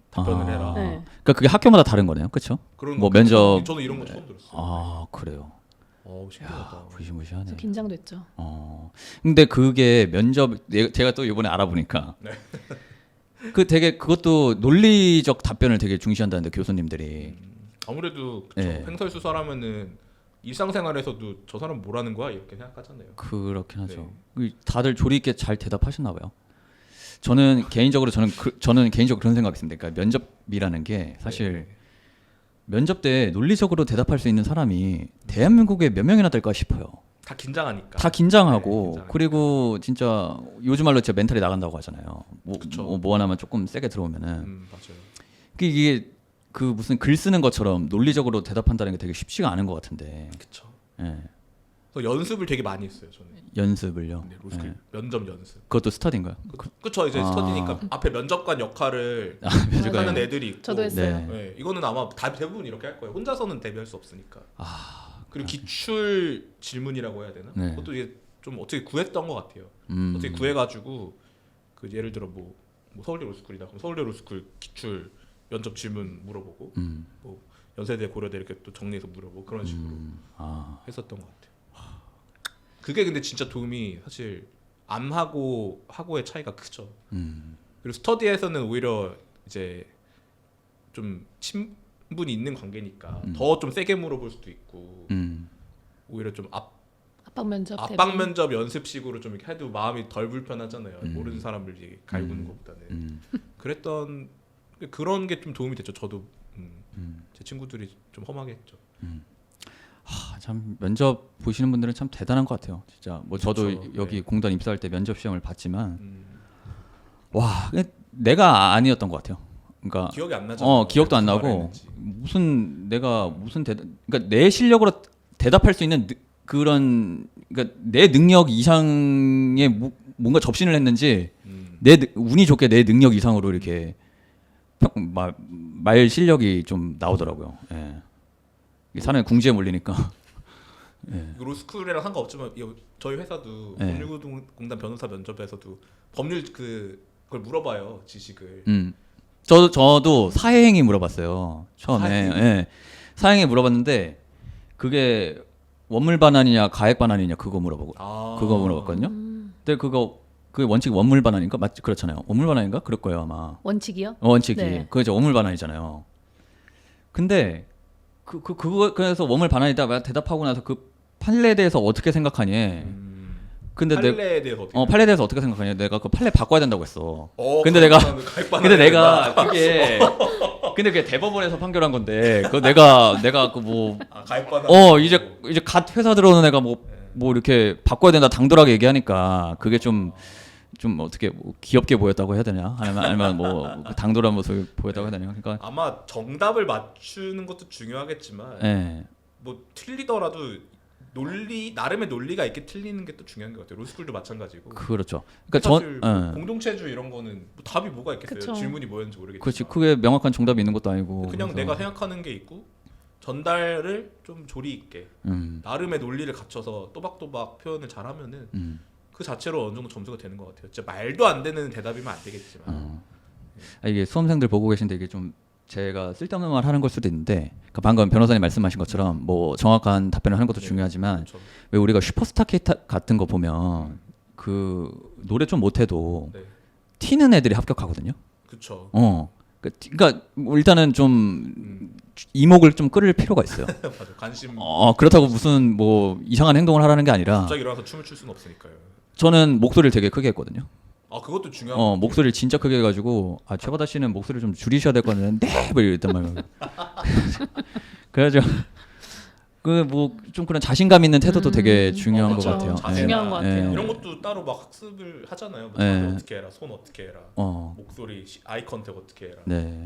답변을 해라. 네. 그러니까 그게 학교마다 다른 거네요, 그렇죠? 뭐 면접. 저는 이런 거 처음 들었어요. 그래요. 신기하다. 무시무시하네. 긴장됐죠. 근데 그게 면접 제가 또 이번에 알아보니까 그 되게 그것도 논리적 답변을 되게 중시한다는데 교수님들이. 아무래도 그쵸. 횡설수설하면은 일상생활에서도 저 사람 뭐라는 거야 이렇게 생각하잖아요. 그렇긴 하죠. 다들 조리 있게 잘 대답하셨나 봐요. 저는 개인적으로 그런 생각이 있습니다. 그러니까 면접이라는 게 사실 면접 때 논리적으로 대답할 수 있는 사람이 대한민국에 몇 명이나 될까 싶어요. 다 긴장하니까. 다 긴장하고 긴장하니까. 그리고 진짜 요즘 말로 진짜 멘탈이 나간다고 하잖아요. 뭐 하나만 조금 세게 들어오면은. 맞아요. 이게 그 무슨 글 쓰는 것처럼 논리적으로 대답한다는 게 되게 쉽지가 않은 것 같은데. 그렇죠. 예. 그래서 연습을 되게 많이 했어요 저는. 연습을요. 네, 로스쿨 면접 연습. 그것도 스터디인가요? 그렇죠. 이제 스터디니까 앞에 면접관 역할을 면접관. 하는 애들이 있고. 저도 했어요. 네, 이거는 아마 대부분 이렇게 할 거예요. 혼자서는 대비할 수 없으니까. 그리고 기출 질문이라고 해야 되나? 네. 그것도 이제 좀 어떻게 구했던 것 같아요. 어떻게 구해가지고 그 예를 들어 뭐 서울대 로스쿨이다. 그럼 서울대 로스쿨 기출 면접 질문 물어보고 뭐 연세대 고려대 이렇게 또 정리해서 물어보고 그런 식으로 했었던 것 같아요. 그게 근데 진짜 도움이 사실 암하고 하고의 차이가 크죠. 그리고 스터디에서는 오히려 이제 좀 친분이 있는 관계니까 더 좀 세게 물어볼 수도 있고 오히려 좀 압박 면접 연습식으로 좀 이렇게 해도 마음이 덜 불편하잖아요. 모르는 사람을 이제 갈구는 것보다는. 그랬던 그런 게 좀 도움이 됐죠. 저도 제 친구들이 좀 험하게 했죠. 참 면접 보시는 분들은 참 대단한 것 같아요. 진짜 뭐 저도 그렇죠. 여기 공단 입사할 때 면접 시험을 봤지만 와 내가 아니었던 것 같아요. 그러니까 기억이 안 나죠. 기억도 안 나고 그러니까 내 실력으로 대답할 수 있는 그런 그러니까 내 능력 이상의 뭔가 접신을 했는지 운이 좋게 내 능력 이상으로 이렇게 말 실력이 좀 나오더라고요. 예. 사람이 궁지에 몰리니까. 예. 로스쿨이랑 상관없지만 저희 회사도 법률공단 변호사 면접에서도 법률 그걸 물어봐요, 지식을. 저도 사회행위 물어봤어요 처음에. 예. 사회행위 물어봤는데 그게 원물 반환이냐 가액 반환이냐 그거 물어봤거든요. 근데 그게 원칙 원물 반환인가? 맞지? 그렇잖아요. 원물 반환인가? 그럴 거예요 아마. 원칙이요? 원칙이. 네. 그죠. 원물 반환이잖아요. 근데 그거 그래서 원물 반환이다 대답하고 나서 그 판례에 대해서 어떻게 생각하니? 근데 판례에 대해서 어떻게? 판례에 대해서 어떻게 생각하냐? 내가 그 판례 바꿔야 된다고 했어. 근데 내가 근데 그게 대법원에서 판결한 건데 그 내가 그 뭐 이제 갓 회사 들어오는 애가 뭐 이렇게 바꿔야 된다 당돌하게 얘기하니까 그게 좀 어떻게 귀엽게 보였다고 해야 되냐? 아니면 뭐 당돌한 모습을 보였다고 해야 되냐? 그러니까 아마 정답을 맞추는 것도 중요하겠지만 뭐 틀리더라도 나름의 논리가 있게 틀리는 게 또 중요한 것 같아요. 로스쿨도 마찬가지고. 그렇죠. 그러니까 공동체주 이런 거는 뭐 답이 뭐가 있겠어요. 그쵸. 질문이 뭐였는지 모르겠지만. 그렇지. 그게 명확한 정답이 있는 것도 아니고. 그냥 내가 생각하는 게 있고 전달을 좀 조리 있게 나름의 논리를 갖춰서 또박또박 표현을 잘하면은 그 자체로 어느 정도 점수가 되는 것 같아요. 진짜 말도 안 되는 대답이면 안 되겠지만. 이게 수험생들 보고 계신데 이게 좀 제가 쓸데없는 말 하는 걸 수도 있는데 그러니까 방금 변호사님 말씀하신 것처럼 뭐 정확한 답변을 하는 것도 중요하지만 그렇죠. 왜 우리가 슈퍼스타 K 같은 거 보면 그 노래 좀 못해도 튀는 애들이 합격하거든요. 그렇죠. 그러니까 일단은 좀 이목을 좀 끌을 필요가 있어요. 맞아. 관심. 그렇다고 무슨 뭐 이상한 행동을 하라는 게 아니라 갑자기 일어나서 춤을 출 수는 없으니까요. 저는 목소리를 되게 크게 했거든요. 그것도 중요한. 목소리를 진짜 크게 해가지고 최바다 씨는 목소리 좀 줄이셔야 될 것 같은데 네, 뭐 이랬단 말이에요. 그래가지고 그 뭐 좀 그런 자신감 있는 태도도 되게 중요한 것 같아요. 중요한 것 같아요. 이런 것도 따로 막 학습을 하잖아요. 뭐 어떻게 해라, 손 어떻게 해라, 목소리, 아이 컨택 어떻게 해라. 네.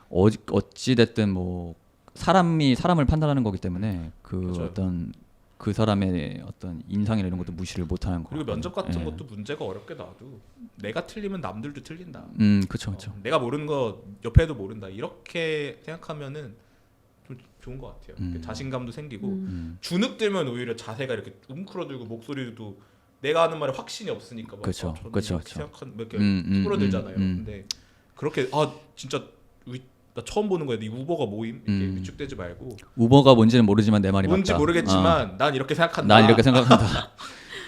어찌 됐든 뭐 사람이 사람을 판단하는 거기 때문에 맞아요. 어떤 그 사람의 어떤 인상이나 이런 것도 무시를 못하는 거. 그리고 면접 같은 것도 문제가 어렵게 나와도 내가 틀리면 남들도 틀린다. 그렇죠. 내가 모르는 거 옆에 애도 모른다. 이렇게 생각하면은 좀 좋은 것 같아요. 자신감도 생기고 주눅들면 오히려 자세가 이렇게 웅크러들고 목소리도 내가 하는 말에 확신이 없으니까 그렇죠. 생각한 몇 개 쭈그러들잖아요. 근데 그렇게 진짜 나 처음 보는 거야. 이 우버가 모임 이렇게 위축되지 말고. 우버가 뭔지는 모르지만 내 말이 뭔지 맞다. 모르겠지만 난 이렇게 생각한다. 난 이렇게 생각한다.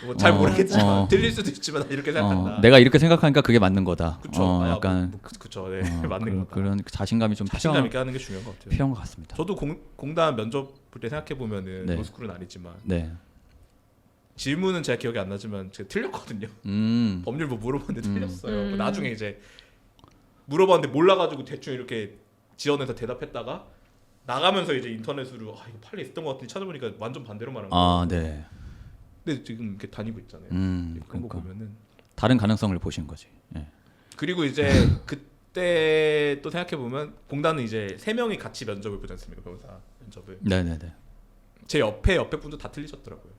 뭐 잘 모르겠지만 들릴 수도 있지만 난 이렇게 생각한다. 내가 이렇게 생각하니까 그게 맞는 거다. 그렇죠. 약간 그렇죠. 네. 맞는 거다. 그런 자신감이 좀 자신감 있게 하는 게 중요한 것 같아요. 필요한 것 같습니다. 저도 공단 면접 볼 때 생각해 보면은 로스쿨은 아니지만 질문은 제가 기억이 안 나지만 제가 틀렸거든요. 법률 뭐 물어봤는데 틀렸어요. 나중에 이제 물어봤는데 몰라가지고 대충 이렇게 지원해서 대답했다가 나가면서 이제 인터넷으로 이거 판례 있었던 것 같은데 찾아보니까 완전 반대로 말한 거예요. 네. 근데 지금 이렇게 다니고 있잖아요. 그런 거 보면은 다른 가능성을 보신 거지. 그리고 이제 그때 또 생각해 보면 공단은 이제 3명이 같이 면접을 보지 않습니까, 변호사 면접을. 네네네. 제 옆에 분도 다 틀리셨더라고요.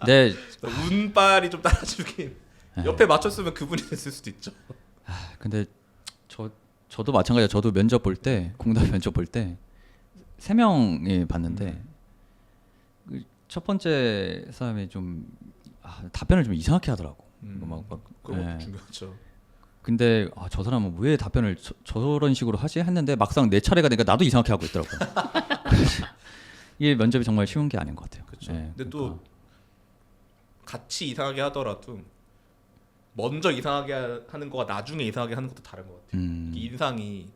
네. 운빨이 좀 따라주긴. 옆에 맞췄으면 그분이 됐을 수도 있죠. 근데 저도 마찬가지예요. 저도 면접 볼 때 공단 면접 볼 때 3명이 봤는데 첫 번째 사람이 좀 답변을 좀 이상하게 하더라고. 그런 것도 중요하죠. 근데 저 사람은 왜 답변을 저런 식으로 하지 했는데 막상 내 차례가 되니까 나도 이상하게 하고 있더라고요. 이게 면접이 정말 쉬운 게 아닌 것 같아요. 그렇죠. 근데 또 같이 이상하게 하더라도 먼저 이상하게 하는 거가 나중에 이상하게 하는 것도 다른 것 같아요. 인상이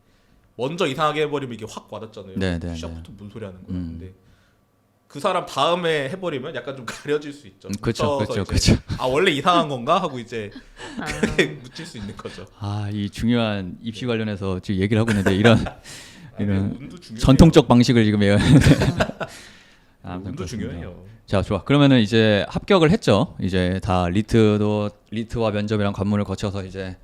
먼저 이상하게 해버리면 이게 확 와닿잖아요. 시작부터 뭔 소리 하는 거야. 근데 그 사람 다음에 해버리면 약간 좀 가려질 수 있죠. 그렇죠. 원래 이상한 건가 하고 이제 묻힐 수 있는 거죠. 이 중요한 입시 관련해서 지금 얘기를 하고 있는데 이런 전통적 방식을 지금 해야 운도 중요해요. 자, 좋아. 그러면은 이제 합격을 했죠. 이제 다 리트와 면접이랑 관문을 거쳐서 이제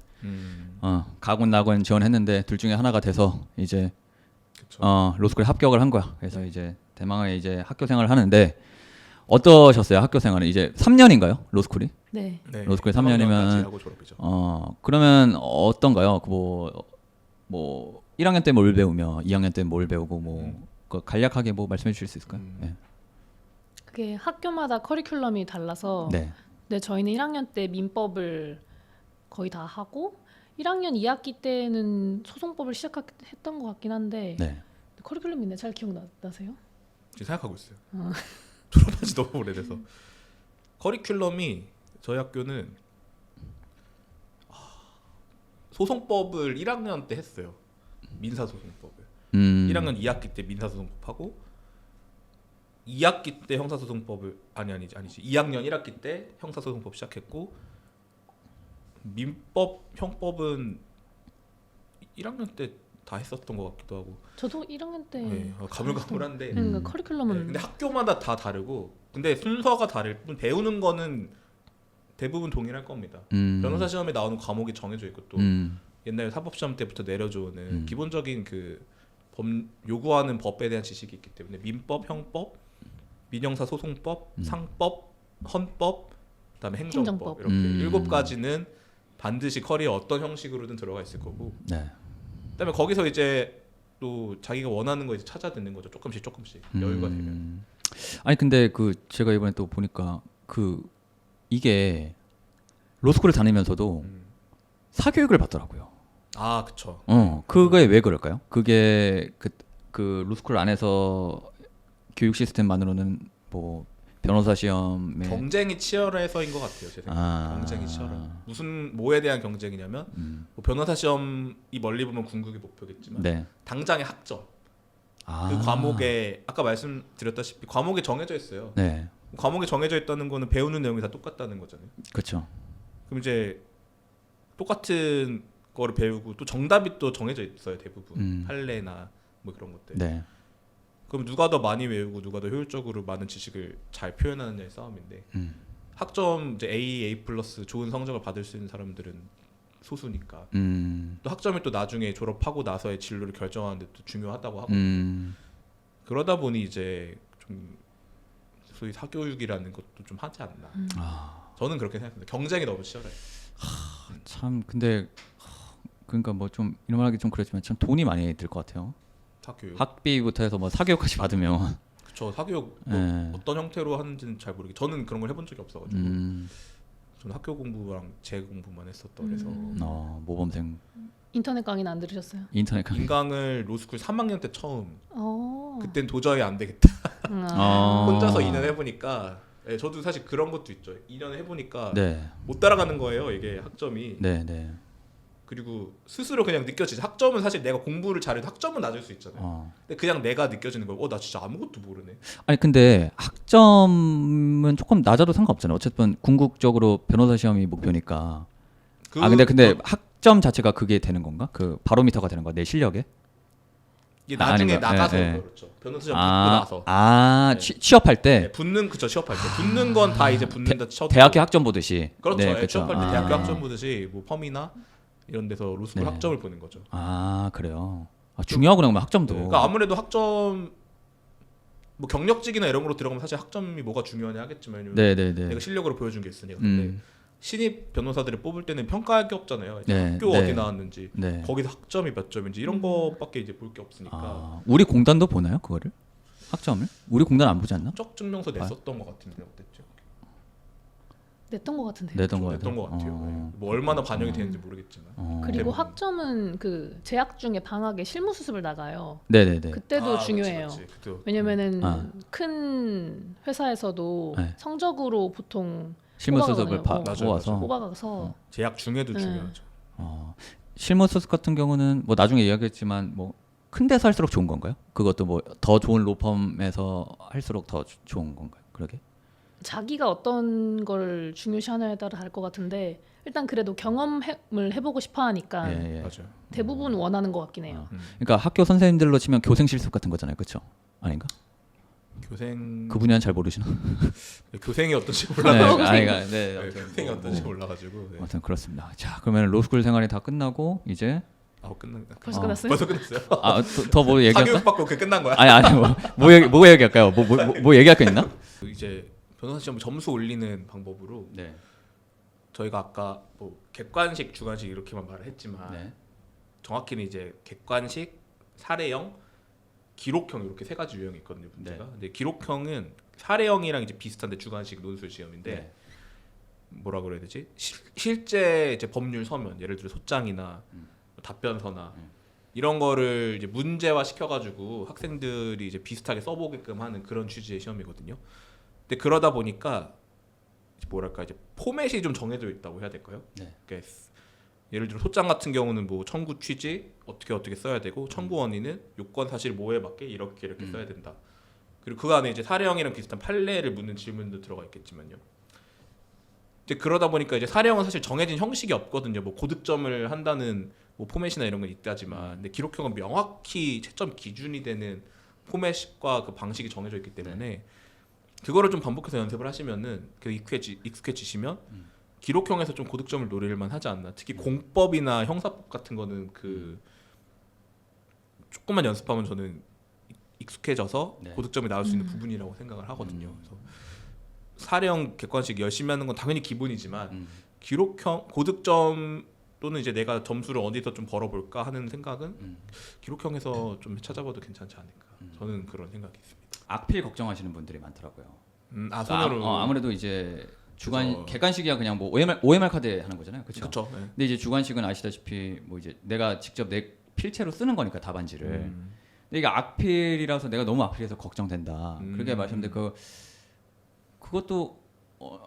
가군 나군 지원했는데 둘 중에 하나가 돼서 이제 로스쿨에 합격을 한 거야. 그래서 이제 대망의 이제 학교 생활을 하는데 어떠셨어요? 학교 생활은 이제 3년인가요? 로스쿨이? 네. 로스쿨이 3년이면 그러면 어떤가요? 뭐 1학년 때 뭘 배우며 2학년 때 뭘 배우고 뭐 간략하게 뭐 말씀해 주실 수 있을까요? 네. 그게 학교마다 커리큘럼이 달라서 네. 근데 저희는 1학년 때 민법을 거의 다 하고 1학년 2학기 때는 소송법을 시작했던 것 같긴 한데 네. 커리큘럼 있네. 잘 기억나세요? 지금 생각하고 있어요. 졸업한 지 너무 오래돼서. 커리큘럼이 저희 학교는 소송법을 1학년 때 했어요. 민사소송법을. 1학년 2학기 때 민사소송법하고 2학기 때 형사소송법을 아니지 2학년 1학기 때 형사소송법 시작했고 민법 형법은 1학년 때 다 했었던 것 같기도 하고. 저도 1학년 때 네, 가물가물한데. 그러니까 커리큘럼은 네, 근데 학교마다 다 다르고 근데 순서가 다를 뿐 배우는 거는 대부분 동일할 겁니다. 변호사 시험에 나오는 과목이 정해져 있고 또 옛날 사법 시험 때부터 내려줘오는 기본적인 그 요구하는 법에 대한 지식이 있기 때문에 민법, 형법, 민형사 소송법, 상법, 헌법, 그다음에 행정법 이렇게 7가지는 반드시 커리어 어떤 형식으로든 들어가 있을 거고. 네. 그다음에 거기서 이제 또 자기가 원하는 거 이제 찾아 듣는 거죠. 조금씩 여유가 되면. 아니 근데 그 제가 이번에 또 보니까 그 이게 로스쿨을 다니면서도 사교육을 받더라고요. 아, 그쵸. 그게 왜 그럴까요? 그게 그 로스쿨 안에서 교육 시스템만으로는 뭐 변호사 시험에 경쟁이 치열해서인 것 같아요. 제 생각에. 경쟁이 치열해. 무슨 뭐에 대한 경쟁이냐면 뭐 변호사 시험이 멀리 보면 궁극의 목표겠지만 네. 당장의 학점. 그 과목에 아까 말씀드렸다시피 과목에 정해져 있어요. 네. 과목에 정해져 있다는 거는 배우는 내용이 다 똑같다는 거잖아요. 그렇죠. 그럼 이제 똑같은 거를 배우고 또 정답이 또 정해져 있어요. 대부분 판례나 뭐 그런 것들. 네. 그럼 누가 더 많이 외우고 누가 더 효율적으로 많은 지식을 잘 표현하느냐의 싸움인데 학점 이제 A 플러스 좋은 성적을 받을 수 있는 사람들은 소수니까 또 학점이 또 나중에 졸업하고 나서의 진로를 결정하는데 또 중요하다고 하고 그러다 보니 이제 좀 소위 사교육이라는 것도 좀 하지 않나. 저는 그렇게 생각합니다. 경쟁이 너무 치열해요. 참 근데 그러니까 뭐 좀 이런 말하기 좀 그렇지만 참 돈이 많이 들 것 같아요. 사교육. 학비부터 해서 뭐 사교육까지 받으면. 그쵸. 사교육 뭐 어떤 형태로 하는지는 잘 모르겠. 저는 그런 걸 해본 적이 없어가지고. 저는 학교 공부랑 재 공부만 했었다 그래서. 모범생. 인터넷 강의는 안 들으셨어요? 인터넷 강의. 인강을 로스쿨 3학년 때 처음. 오. 그땐 도저히 안 되겠다. 아. 혼자서 2년 해보니까. 네, 저도 사실 그런 것도 있죠. 2년 해보니까 네. 못 따라가는 거예요. 이게 학점이. 네, 네. 그리고 스스로 그냥 느껴지죠. 학점은 사실 내가 공부를 잘해도 학점은 낮을 수 있잖아요. 근데 그냥 내가 느껴지는 거예요. 나 진짜 아무것도 모르네. 아니 근데 학점은 조금 낮아도 상관없잖아요. 어쨌든 궁극적으로 변호사 시험이 목표니까. 근데 학점 자체가 그게 되는 건가? 그 바로미터가 되는 거야? 내 실력에? 이게 나중에 나가서 그렇죠. 변호사 시험 붙고 나서. 취업할 때. 네, 취업할 때. 붙는 건 다 이제 붙는다 쳐도. 대학교 학점 보듯이. 그렇죠. 네, 그렇죠. 취업할 때 대학교 학점 보듯이 뭐 펌이나 이런 데서 로스쿨 학점을 보는 거죠. 그래요. 중요하구나 그러면 학점도. 그러니까 아무래도 학점 뭐 경력직이나 이런 거로 들어가면 사실 학점이 뭐가 중요하냐 하겠지만 내가 실력으로 보여준 게 있으니까. 근데 신입 변호사들을 뽑을 때는 평가할 게 없잖아요. 학교 어디 나왔는지, 거기서 학점이 몇 점인지 이런 거밖에 이제 볼 게 없으니까. 우리 공단도 보나요 그거를? 학점을? 우리 공단 안 보지 않나? 학적 증명서 냈었던 것 같은데 어땠죠? 냈던 것 같은데. 냈던 것 같아요. 뭐 얼마나 반영이 되는지 모르겠지만. 그리고 학점은 그 재학 중에 방학에 실무 수습을 나가요. 네네네. 그때도 중요해요. 그치. 왜냐면은 큰 회사에서도 성적으로 보통 실무 수습을 뽑아가서 재학 중에도 중요하죠. 실무 수습 같은 경우는 뭐 나중에 이야기했지만 뭐 큰 데서 할수록 좋은 건가요? 그것도 뭐 더 좋은 로펌에서 할수록 더 좋은 건가요? 그러게? 자기가 어떤 걸 중요시하느냐에 따라 다를 것 같은데 일단 그래도 경험을 해보고 싶어 하니까 맞아요. 대부분 원하는 것 같긴 해요. 그러니까 학교 선생님들로 치면 교생 실습 같은 거잖아요. 그렇죠? 아닌가? 교생 그 분야는 잘 모르시나? 교생이 어떤지 몰라가지고 교생이 어떤지 몰라가지고 아무튼 그렇습니다. 자 그러면 로스쿨 생활이 다 끝나고 이제 벌써 끝났어요? 벌써 끝났어요? 더 뭐 얘기할까? 사교육 받고 그 끝난 거야? 아니 뭐 얘기할까요? 뭐 얘기할 거 있나? 이제 변호사 시험 점수 올리는 방법으로 네. 저희가 아까 뭐 객관식, 주관식 이렇게만 말을 했지만 네. 정확히는 이제 객관식, 사례형, 기록형 이렇게 세 가지 유형이 있거든요. 문제가. 네. 근데 기록형은 사례형이랑 이제 비슷한데 주관식 논술 시험인데 네. 뭐라 그래야 되지? 실제 이제 법률 서면, 예를 들어 소장이나 답변서나 이런 거를 이제 문제화 시켜가지고 학생들이 이제 비슷하게 써보게끔 하는 그런 취지의 시험이거든요. 근데 그러다 보니까 뭐랄까 이제 포맷이 좀 정해져 있다고 해야 될까요? 네. 그러니까 예를 들어 소장 같은 경우는 뭐 청구 취지 어떻게 써야 되고 청구 원인은 요건 사실 뭐에 맞게 이렇게 써야 된다. 그리고 그 안에 이제 사례형이랑 비슷한 판례를 묻는 질문도 들어가 있겠지만요. 이제 그러다 보니까 이제 사례형은 사실 정해진 형식이 없거든요. 뭐 고득점을 한다는 뭐 포맷이나 이런 건 있다지만, 근데 기록형은 명확히 채점 기준이 되는 포맷과 그 방식이 정해져 있기 때문에 그거를 좀 반복해서 연습을 하시면은 그 익숙해지시면 기록형에서 좀 고득점을 노릴만 하지 않나. 특히 공법이나 형사법 같은 거는 그 조금만 연습하면 저는 익숙해져서 네. 고득점이 나올 수 있는 부분이라고 생각을 하거든요. 그래서 사례형 객관식 열심히 하는 건 당연히 기본이지만 기록형 고득점 또는 이제 내가 점수를 어디서 좀 벌어볼까 하는 생각은 기록형에서 좀 찾아봐도 괜찮지 않을까. 저는 그런 생각이 있습니다. 악필 걱정하시는 분들이 많더라고요. 손으로 아무래도 이제 주관 그쵸. 객관식이야 그냥 뭐 OMR 카드에 하는 거잖아요. 그렇죠? 그렇죠. 네. 근데 이제 주관식은 아시다시피 뭐 이제 내가 직접 내 필체로 쓰는 거니까 답안지를. 근데 이게 악필이라서 내가 너무 악필해서 걱정된다. 그렇게 말씀드렸는데 그것도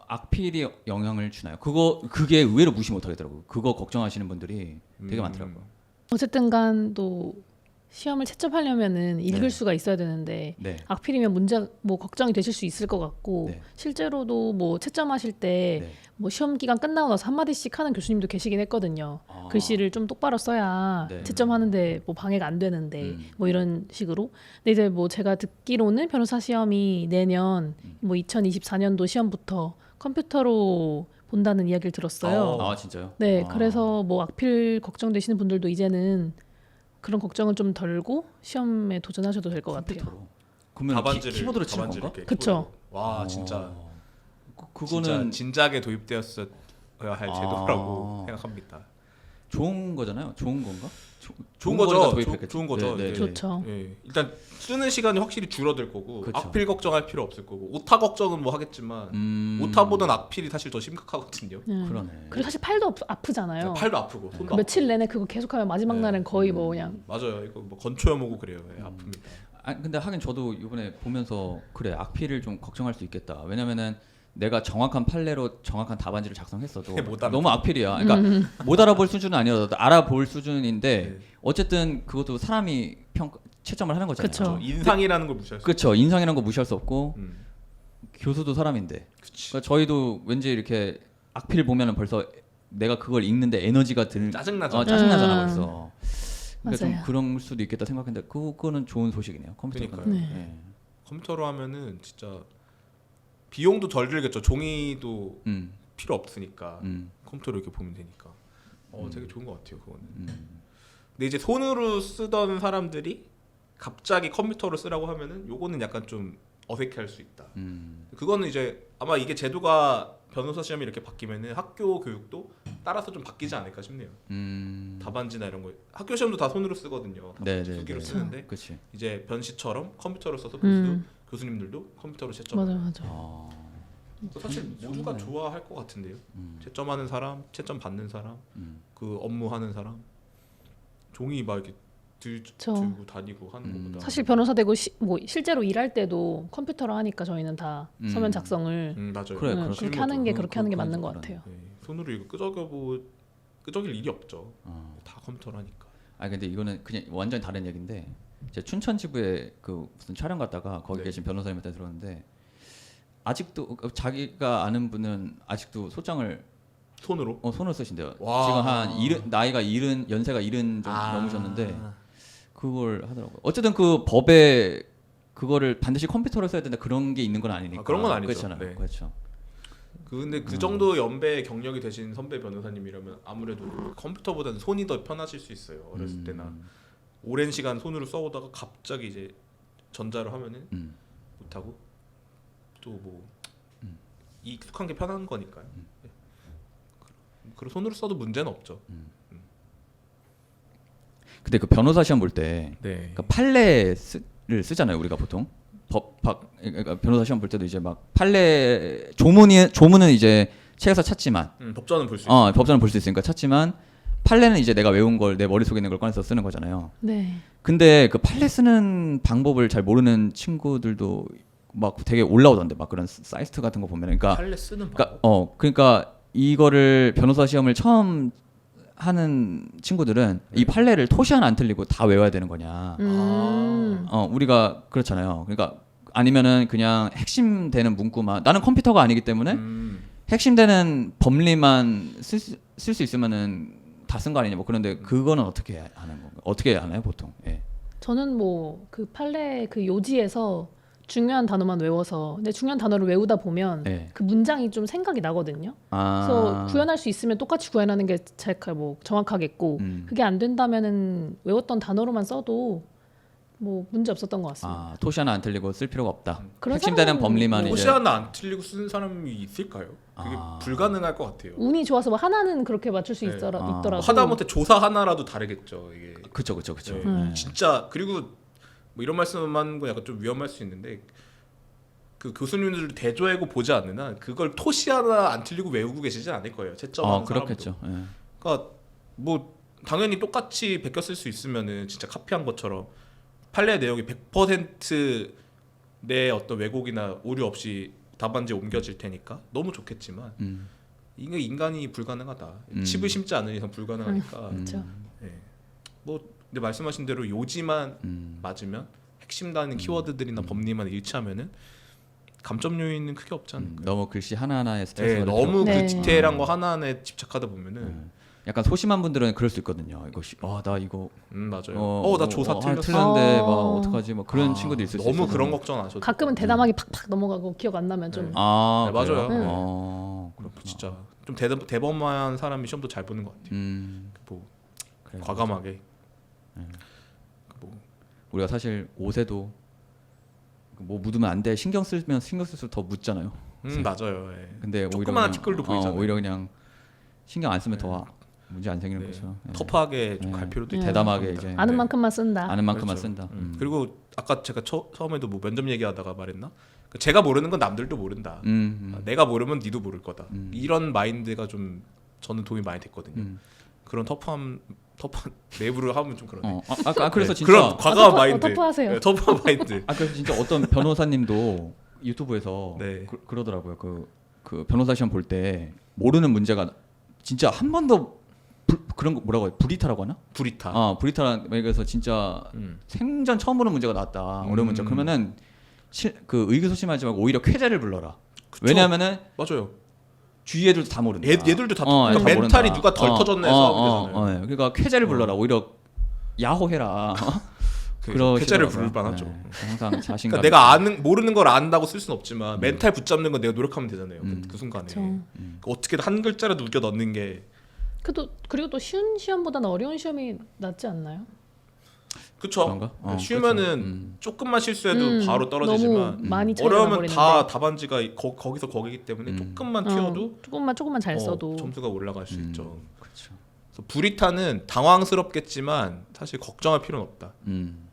악필이 영향을 주나요? 그게 의외로 무시 못하겠더라고요. 그거 걱정하시는 분들이 되게 많더라고요. 어쨌든 간또 시험을 채점하려면은 읽을 네. 수가 있어야 되는데 네. 악필이면 문제 뭐 걱정이 되실 수 있을 것 같고 네. 실제로도 뭐 채점하실 때 뭐 시험 기간 끝나고 나서 한마디씩 하는 교수님도 계시긴 했거든요. 글씨를 좀 똑바로 써야 네. 채점하는데 뭐 방해가 안 되는데 뭐 이런 식으로. 근데 이제 뭐 제가 듣기로는 변호사 시험이 내년 뭐 2024년도 시험부터 컴퓨터로 본다는 이야기를 들었어요. 아 진짜요? 네, 그래서 뭐 악필 걱정되시는 분들도 이제는 그런 걱정은 좀 덜고 시험에 도전하셔도 될 것 같아요. 컴퓨터로. 그러면 키보드로 치는 건가? 그쵸. 와 진짜 그거는 진작에 도입되었어야 할 제도라고 생각합니다. 좋은 거잖아요. 좋은 건가? 좋은 거죠. 도입했겠죠. 좋은 거죠. 네, 네. 좋죠. 예, 일단 쓰는 시간이 확실히 줄어들 거고 그쵸. 악필 걱정할 필요 없을 거고 오타 걱정은 뭐 하겠지만 오타보다는 악필이 사실 더 심각하거든요. 그러네. 그리고 사실 팔도 아프잖아요. 팔도 아프고 손도 아프고. 며칠 내내 그거 계속하면 마지막 날은 거의 뭐 그냥 맞아요. 이거 뭐 건초염오고 그래요. 예, 아픕니다. 근데 하긴 저도 이번에 보면서 그래 악필을 좀 걱정할 수 있겠다. 왜냐면은 내가 정확한 판례로 정확한 답안지를 작성했어도 너무 악필이야. 그러니까 못 알아볼 수준은 아니어도 알아볼 수준인데 어쨌든 그것도 사람이 채점을 하는 거잖아요. 그쵸. 인상이라는 걸 무시할 수. 그렇죠. 인상이라는 거 무시할 수 없고 교수도 사람인데. 그치. 그러니까 저희도 왠지 이렇게 악필 보면은 벌써 내가 그걸 읽는데 에너지가 짜증나죠. 짜증나잖아 벌써. 그러니까 맞아요. 좀 그런 수도 있겠다 생각했는데 그거는 좋은 소식이네요. 컴퓨터가. 그러니까요. 네. 컴퓨터로 하면은 진짜 비용도 덜 들겠죠. 종이도 필요 없으니까 컴퓨터로 이렇게 보면 되니까. 되게 좋은 것 같아요. 그거는. 근데 이제 손으로 쓰던 사람들이 갑자기 컴퓨터로 쓰라고 하면은 요거는 약간 좀 어색해할 수 있다. 그거는 이제 아마 이게 제도가 변호사 시험이 이렇게 바뀌면은 학교 교육도 따라서 좀 바뀌지 않을까 싶네요. 답안지나 이런 거 학교 시험도 다 손으로 쓰거든요. 수기로 쓰는데 그치. 이제 변시처럼 컴퓨터로 써서 교수님들도 컴퓨터로 채점하고. 맞아. 사실 모두가 좋아할 것 같은데요. 채점하는 사람, 채점 받는 사람, 그 업무하는 사람, 종이 막 이렇게 들고 다니고 하는 것보다. 사실 변호사 되고 뭐 실제로 일할 때도 컴퓨터로 하니까 저희는 다 서면 작성을 맞아요. 그래, 그렇게 하는 게 그렇게 하는 게 맞는 것 같아요. 네, 손으로 이거 끄적일 일이 없죠. 다 컴퓨터로 하니까. 근데 이거는 그냥 완전 다른 얘기인데 제 춘천 지부에 그 무슨 촬영 갔다가 거기 계신 변호사님한테 들었는데 아직도 자기가 아는 분은 아직도 소장을 손으로 쓰신대요. 와. 지금 한 나이가 연세가 70 정도 넘으셨는데 그걸 하더라고요. 어쨌든 그 법에 그거를 반드시 컴퓨터로 써야 된다 그런 게 있는 건 아니니까. 그런 건 아니죠. 그렇잖아요. 네. 그렇죠. 근데 그 정도 연배 경력이 되신 선배 변호사님이라면 아무래도 컴퓨터보다는 손이 더 편하실 수 있어요. 어렸을 때나 오랜 시간 손으로 써오다가 갑자기 이제 전자로 하면은 못하고 또 뭐 익숙한 게 편한 거니까요. 그리고 손으로 써도 문제는 없죠. 근데 그 변호사 시험 볼 때 네. 그러니까 판례를 쓰잖아요 우리가 보통 그러니까 변호사 시험 볼 때도 이제 막 판례 조문은 이제 책에서 찾지만 법전은 볼 수 있어요. 법전은 볼 수 있으니까 찾지만 판례는 이제 내가 외운 걸 내 머릿속에 있는 걸 꺼내서 쓰는 거잖아요. 네. 근데 그 판례 쓰는 방법을 잘 모르는 친구들도 막 되게 올라오던데 막 그런 사이트 같은 거 보면 그러니까 판례 쓰는 방법. 그러니까 이거를 변호사 시험을 처음 하는 친구들은 이 판례를 토시 하나 안 틀리고 다 외워야 되는 거냐. 우리가 그렇잖아요. 그러니까 아니면은 그냥 핵심되는 문구만 나는 컴퓨터가 아니기 때문에 핵심되는 법리만 쓸 수 있으면은 다 쓴 거 아니냐 뭐 그런데 그거는 어떻게 하는 건가? 어떻게 하나요 보통? 예. 저는 뭐 그 판례 그 요지에서 중요한 단어만 외워서 근데 중요한 단어를 외우다 보면 네. 그 문장이 좀 생각이 나거든요. 그래서 구현할 수 있으면 똑같이 구현하는 게 제일 뭐 정확하겠고 그게 안 된다면은 외웠던 단어로만 써도 뭐 문제 없었던 것 같습니다. 토시 하나 안 틀리고 쓸 필요가 없다. 그런 핵심되는 법리만 토시 이제 하나 안 틀리고 쓰는 사람이 있을까요? 그게 불가능할 것 같아요. 운이 좋아서 뭐 하나는 그렇게 맞출 수 네. 있더라도 하다못해 조사 하나라도 다르겠죠. 이게 그쵸. 네. 진짜 그리고 뭐 이런 말씀하는 거 약간 좀 위험할 수 있는데 그 교수님들도 대조하고 보지 않는 한 그걸 토시 하나 안 틀리고 외우고 계시진 않을 거예요. 채점하는 그렇겠죠. 사람도. 예. 그러니까 뭐 당연히 똑같이 베껴 쓸 수 있으면은 진짜 카피한 것처럼 판례 내용이 100% 내 어떤 왜곡이나 오류 없이 답안지에 옮겨질 테니까 너무 좋겠지만 이게 인간이 불가능하다. 칩을 심지 않는 이상 불가능하니까. 그렇죠. 네. 뭐 근데 말씀하신 대로 요지만 맞으면 핵심 단위 키워드들이나 법리만 일치하면은 감점 요인은 크게 없지 않을까요? 너무 글씨 하나하나에 스트레스가 너무 네. 그 디테일한 거 하나하나에 집착하다 보면은 약간 소심한 분들은 그럴 수 있거든요. 나 이거 맞아요. 나 조사 틀렸어. 틀렸는데 막 어떡하지? 뭐 그런 친구도 있을 수 있어요. 너무 그런 걱정 안 하셔도 가끔은 대담하게 팍팍 넘어가고 기억 안 나면 좀 네, 맞아요. 그래요? 그렇구나. 진짜 좀 대범한 사람이 시험도 잘 보는 것 같아요. 뭐 그래요. 과감하게. 뭐 우리가 사실 옷에도 뭐 묻으면 안 돼. 신경 쓸수록 더 묻잖아요. 맞아요. 예. 근데 오히려 조그마한 그냥, 티끌도 보이잖아요. 오히려 그냥 신경 안 쓰면 더 문제 안 생기는 거죠. 터프하게 좀 갈 필요도 있고 대담하게 이제 아는 만큼만 쓴다. 아는 만큼만 그렇죠. 쓴다. 그리고 아까 제가 처음에도 뭐 면접 얘기하다가 말했나? 제가 모르는 건 남들도 모른다. 내가 모르면 니도 모를 거다. 이런 마인드가 좀 저는 도움이 많이 됐거든요. 그런 터프한 내부를 하면 좀 그러네. 그래서 네, 진짜 그런 과감한 마인드. 터프하세요. 네, 터프한 마인드. 그래서 진짜 어떤 변호사님도 유튜브에서 네. 그러더라고요. 그 변호사 시험 볼 때 모르는 문제가 진짜 한 번도 그런 거 뭐라고 해요? 불이타라고 하나? 불이타. 불이타라는 그래서 진짜 생전 처음 보는 문제가 나왔다. 어려운 문제. 그러면은 그 의기소침하지 말고 오히려 쾌재를 불러라. 그쵸. 왜냐하면은 맞아요. 주위 애들도 다 모른다. 얘들도 다 다 멘탈이 모른다. 누가 덜 터졌네 싸우면 되잖아요. 그러니까 쾌재를 불러라. 오히려 야호해라. 쾌재를 부를 만하죠. 항상 자신감. 그러니까 내가 모르는 걸 안다고 쓸 수는 없지만 멘탈 붙잡는 건 내가 노력하면 되잖아요. 그 순간에 어떻게든 한 글자라도 웃겨 넣는 게. 그리고 또 쉬운 시험보다는 어려운 시험이 낫지 않나요? 그렇죠. 쉬우면은 조금만 실수해도 바로 떨어지지만 너무 많이 차이가 어려우면 나버리는데. 다 답안지가 거기서 거기기 때문에 조금만 튀어도 조금만 잘 써도 점수가 올라갈 수 있죠. 그렇죠. 그래서 불이타는 당황스럽겠지만 사실 걱정할 필요는 없다.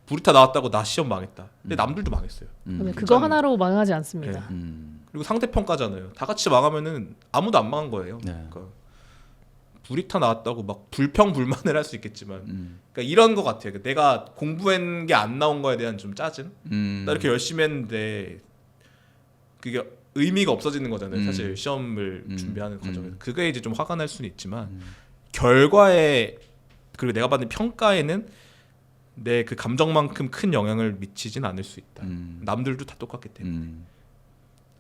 불이타 나왔다고 나 시험 망했다. 근데 남들도 망했어요. 그거 하나로 망하지 않습니다. 그리고 상대평가잖아요. 다 같이 망하면은 아무도 안 망한 거예요. 네. 그러니까 불이타 나왔다고 막 불평불만을 할 수 있겠지만 그러니까 이런 거 같아요. 내가 공부한 게 안 나온 거에 대한 좀 짜증. 나 이렇게 열심히 했는데 그게 의미가 없어지는 거잖아요. 사실 시험을 준비하는 과정에서 그게 이제 좀 화가 날 수는 있지만 결과에 그리고 내가 받는 평가에는 내 그 감정만큼 큰 영향을 미치진 않을 수 있다. 남들도 다 똑같기 때문에.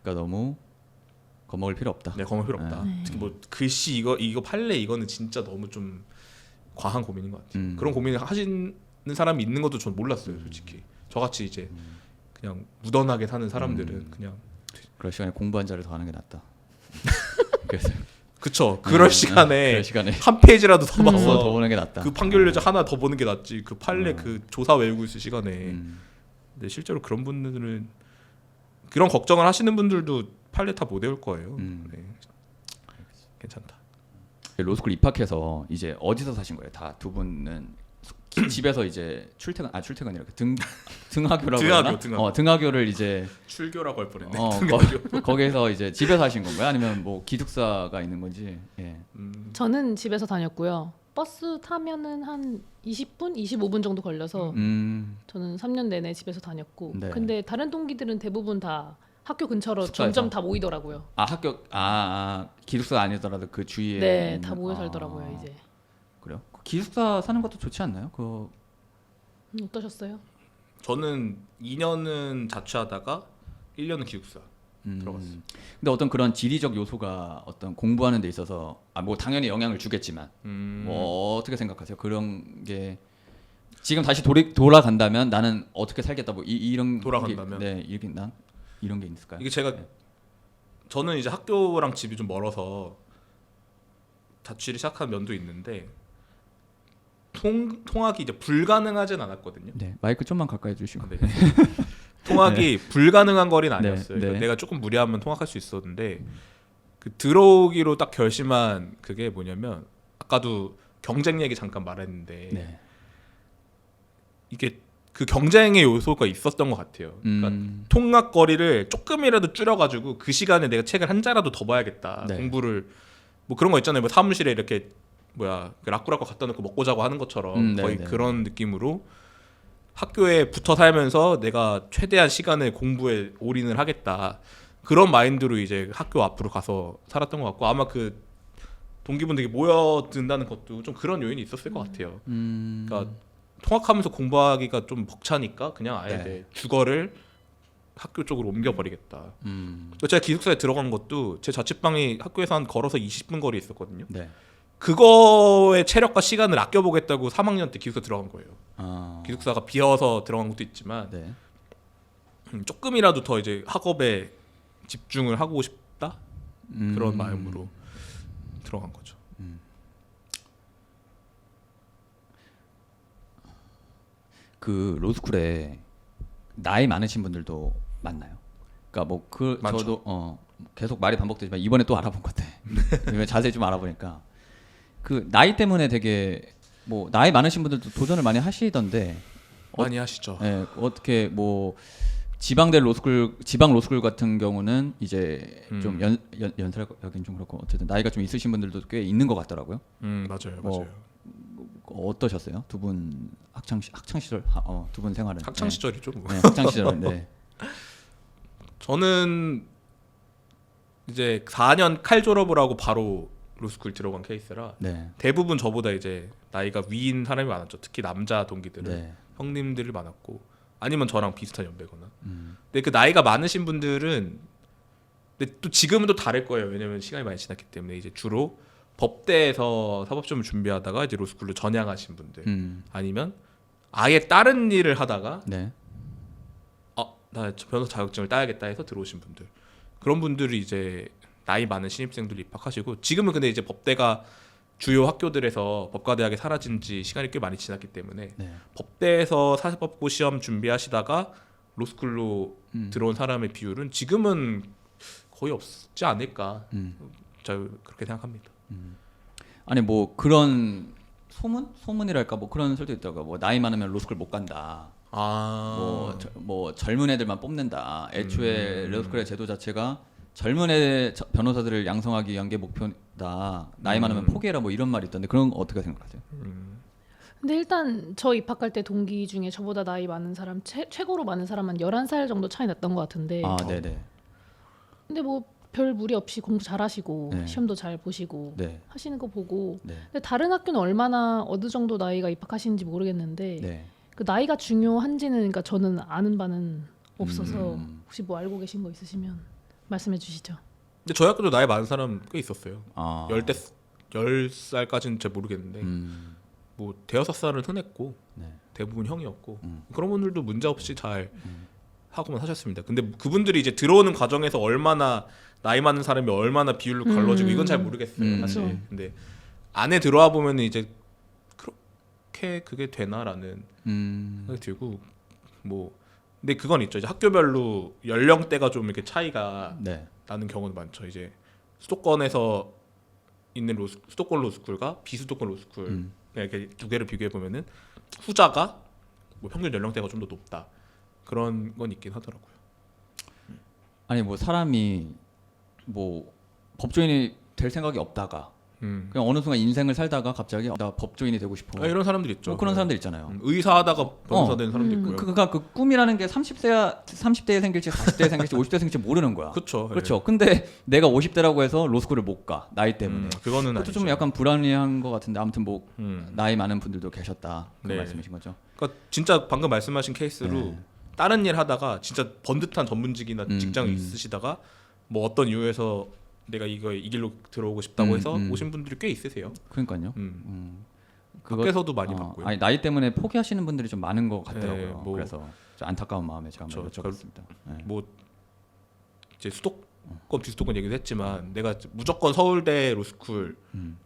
그러니까 너무 겁먹을 필요 없다. 네, 겁먹을 필요 없다. 특히 뭐 글씨 이거 판례 이거는 진짜 너무 좀 과한 고민인 것 같아요. 그런 고민을 하시는 사람이 있는 것도 전 몰랐어요, 솔직히. 저같이 이제 그냥 무던하게 사는 사람들은 그냥 그럴 시간에 공부한 자를 더 하는 게 낫다. 그래서 그쵸. 그럴 그럴 시간에 한 페이지라도 더 더 봐서 보는 게 낫다. 그 판결 하나 더 보는 게 낫지. 그 판례 그 조사 외우고 있을 시간에. 근데 실제로 그런 분들은 그런 걱정을 하시는 분들도 판례 다 못 외울 거예요. 네. 괜찮다. 로스쿨 입학해서 이제 어디서 사신 거예요? 다 두 분은 집에서 이제 출퇴근이라 등하교라고 하나? 등하교를 이제 출교라고 할 뻔했네. 거기에서 이제 집에서 하신 건가요? 아니면 뭐 기숙사가 있는 건지? 예. 저는 집에서 다녔고요. 버스 타면은 한 20분, 25분 정도 걸려서 저는 3년 내내 집에서 다녔고. 네. 근데 다른 동기들은 대부분 다 학교 근처로 숙소에서? 점점 다 모이더라고요. 기숙사 아니더라도 그 주위에 네, 있는- 다 모여 살더라고요 이제. 그래요? 기숙사 사는 것도 좋지 않나요? 어떠셨어요? 저는 2년은 자취하다가 1년은 기숙사 들어갔어요. 근데 어떤 그런 지리적 요소가 어떤 공부하는 데 있어서 뭐 당연히 영향을 주겠지만 뭐 어떻게 생각하세요? 그런 게 지금 다시 돌아간다면 나는 어떻게 살겠다 뭐 이런 돌아간다면? 네, 이런 게 있을까요? 이게 제가 네. 저는 이제 학교랑 집이 좀 멀어서 자취를 시작한 면도 있는데 통학이 이제 불가능하진 않았거든요. 네, 마이크 좀만 가까이 주시고. 네. 통학이 불가능한 거리는 아니었어요. 네. 그러니까 내가 조금 무리하면 통학할 수 있었는데 그 들어오기로 딱 결심한 그게 뭐냐면 아까도 경쟁 얘기 잠깐 말했는데 네. 이게 그 경쟁의 요소가 있었던 것 같아요. 그러니까 통학 거리를 조금이라도 줄여가지고 그 시간에 내가 책을 한 자라도 더 봐야겠다. 네. 공부를 뭐 그런 거 있잖아요. 뭐 사무실에 이렇게 락구락구 갖다 놓고 먹고 자고 하는 것처럼 거의 네, 네. 그런 느낌으로 학교에 붙어 살면서 내가 최대한 시간을 공부에 올인을 하겠다. 그런 마인드로 이제 학교 앞으로 가서 살았던 것 같고 아마 그 동기분들이 모여든다는 것도 좀 그런 요인이 있었을 것 같아요. 그러니까 통학하면서 공부하기가 좀 벅차니까 그냥 아예 네. 내 주거를 학교 쪽으로 옮겨버리겠다. 제가 기숙사에 들어간 것도 제 자취방이 학교에서 한 걸어서 20분 거리에 있었거든요. 네. 그거의 체력과 시간을 아껴보겠다고 3학년 때 기숙사 들어간 거예요. 기숙사가 비어서 들어간 것도 있지만 네. 조금이라도 더 이제 학업에 집중을 하고 싶다 그런 마음으로 들어간 거죠. 그 로스쿨에 나이 많으신 분들도 많나요? 그러니까 많죠. 저도 계속 말이 반복되지만 이번에 또 알아본 것 같아. 자세히 좀 알아보니까 그 나이 때문에 되게 뭐 나이 많으신 분들도 도전을 많이 하시던데 많이 하시죠. 예, 어떻게 뭐 지방 로스쿨 같은 경우는 이제 좀 연세라긴 좀 그렇고 어쨌든 나이가 좀 있으신 분들도 꽤 있는 것 같더라고요. 맞아요, 맞아요. 어떠셨어요? 두 분 학창 시절 두 분 생활은 학창 시절이죠. 뭐. 네, 학창 시절. 네. 저는 이제 4년 칼 졸업을 하고 바로 로스쿨 들어간 케이스라 네. 대부분 저보다 이제 나이가 위인 사람이 많았죠. 특히 남자 동기들은 네. 형님들이 많았고 아니면 저랑 비슷한 연배거나. 근데 그 나이가 많으신 분들은 근데 또 지금은 또 다를 거예요. 왜냐면 시간이 많이 지났기 때문에 이제 주로 법대에서 사법시험을 준비하다가 이제 로스쿨로 전향하신 분들 아니면 아예 다른 일을 하다가 네. 나 변호사 자격증을 따야겠다 해서 들어오신 분들 그런 분들이 이제 나이 많은 신입생들 입학하시고 지금은 근데 이제 법대가 주요 학교들에서 법과대학에 사라진 지 시간이 꽤 많이 지났기 때문에 네. 법대에서 사법고 시험 준비하시다가 로스쿨로 들어온 사람의 비율은 지금은 거의 없지 않을까 저 그렇게 생각합니다. 아니 뭐 그런 소문이랄까 뭐 그런 설도 있다고 뭐 나이 많으면 로스쿨 못 간다. 뭐 젊은 애들만 뽑는다. 애초에 로스쿨의 제도 자체가 젊은 변호사들을 양성하기 위한 게 목표다. 나이 많으면 포기해라 뭐 이런 말이 있던데 그런 거 어떻게 생각하세요? 근데 일단 저 입학할 때 동기 중에 저보다 나이 많은 사람 최고로 많은 사람은 11살 정도 차이 났던 것 같은데. 네네. 근데 뭐 별 무리 없이 공부 잘하시고 네. 시험도 잘 보시고 네. 하시는 거 보고. 네. 근데 다른 학교는 얼마나 어느 정도 나이가 입학하시는지 모르겠는데 네. 그 나이가 중요한지는 그러니까 저는 아는 바는 없어서 혹시 뭐 알고 계신 거 있으시면 말씀해 주시죠. 근데 저희 학교도 나이 많은 사람 꽤 있었어요. 10살까지는 잘 모르겠는데 뭐 대여섯 살은 흔했고 네. 대부분 형이었고 그런 분들도 문제 없이 잘 하고만 하셨습니다. 근데 그분들이 이제 들어오는 과정에서 얼마나 나이 많은 사람이 얼마나 비율로 걸러지고 이건 잘 모르겠어요. 사실. 그렇죠. 근데 안에 들어와 보면 이제 그렇게 그게 되나라는 생각이 들고 뭐 근데 그건 있죠. 이제 학교별로 연령대가 좀 이렇게 차이가 네. 나는 경우도 많죠. 이제 수도권에서 있는 수도권 로스쿨과 비수도권 로스쿨 이렇게 두 개를 비교해 보면은 후자가 뭐 평균 연령대가 좀 더 높다 그런 건 있긴 하더라고요. 아니 뭐 사람이 뭐 법조인이 될 생각이 없다가 그냥 어느 순간 인생을 살다가 갑자기 나 법조인이 되고 싶어. 이런 사람들 있죠. 뭐 그런 사람들 있잖아요. 의사 하다가 변호사 되는 사람도 있고요. 그러니까 그 꿈이라는 게 30대에 생길지 40대에 생길지 50대에 생길지 모르는 거야. 그렇죠. 그렇죠. 근데 내가 50대라고 해서 로스쿨을 못 가. 나이 때문에. 그거는 그것도 아니죠. 좀 약간 불합리한 것 같은데 아무튼 뭐 나이 많은 분들도 계셨다. 그 네. 말씀이신 거죠. 그러니까 진짜 방금 말씀하신 케이스로 네. 다른 일 하다가 진짜 번듯한 전문직이나 직장이 있으시다가 뭐 어떤 이유에서 내가 이 길로 들어오고 싶다고 해서 오신 분들이 꽤 있으세요. 그러니까요. 밖에서도 많이 봤고요. 아니 나이 때문에 포기하시는 분들이 좀 많은 것 같더라고요. 네, 뭐 그래서 좀 안타까운 마음에 제가 한번 그렇죠. 여쭤봤습니다. 네. 뭐 이제 수도권 비수도권 얘기도 했지만 내가 무조건 서울대 로스쿨,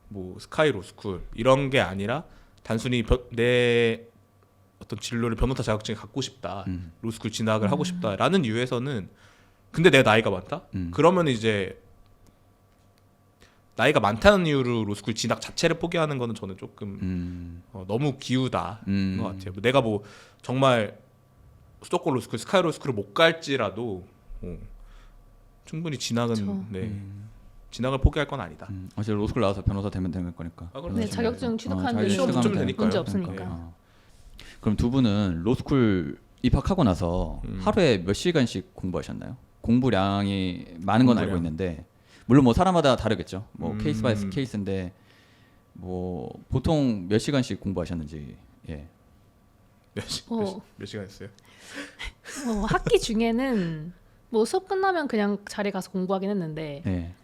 뭐 스카이 로스쿨 이런 게 아니라 단순히 내 어떤 진로를 변호사 자격증을 갖고 싶다, 로스쿨 진학을 하고 싶다라는 이유에서는 근데 내 나이가 많다? 그러면 이제 나이가 많다는 이유로 로스쿨 진학 자체를 포기하는 거는 저는 조금 너무 기우다인 것 같아요. 내가 뭐 정말 수도권 로스쿨, 스카이 로스쿨을 못 갈지라도 충분히 진학은 진학을 포기할 건 아니다. 어제 로스쿨 나와서 변호사 되면 되는 거니까. 네, 자격증 취득하는데 시험 붙으면 되니까요. 문제 없으니까. 그럼 두 분은 로스쿨 입학하고 나서 하루에 몇 시간씩 공부하셨나요? 공부량이 많은 건 알고 있는데 물론 뭐 사람마다 다르겠죠. 뭐 케이스 바이 케이스인데 뭐 보통 몇 시간씩 공부하셨는지. 예. 몇 시간 했어요? 학기 중에는 뭐 수업 끝나면 그냥 자리에 가서 공부하긴 했는데 네.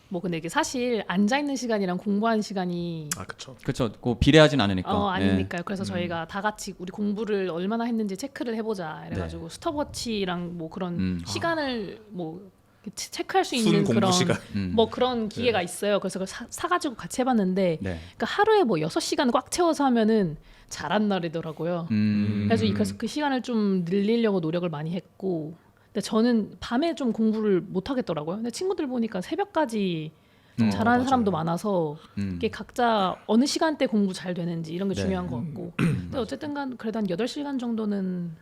뭐 근데 이게 사실 앉아 있는 시간이랑 공부하는 시간이 그렇죠. 그 비례하진 않으니까. 아니니까요. 그래서 저희가 다 같이 우리 공부를 얼마나 했는지 체크를 해보자 이래가지고 스톱워치랑 뭐 그런 시간을 뭐 체크할 수 있는 그런 시간. 뭐 그런 기계가 있어요. 그래서 그걸 사가지고 같이 해봤는데 그러니까 하루에 뭐 6시간 꽉 채워서 하면은 잘한 날이더라고요. 그래서 그 시간을 좀 늘리려고 노력을 많이 했고 근데 저는 밤에 좀 공부를 못 하겠더라고요. 근데 친구들 보니까 새벽까지 잘하는 사람도 많아서 이게 각자 어느 시간대 공부 잘 되는지 이런 게 중요한 것 같고 근데 어쨌든 그래도 한 8시간 정도는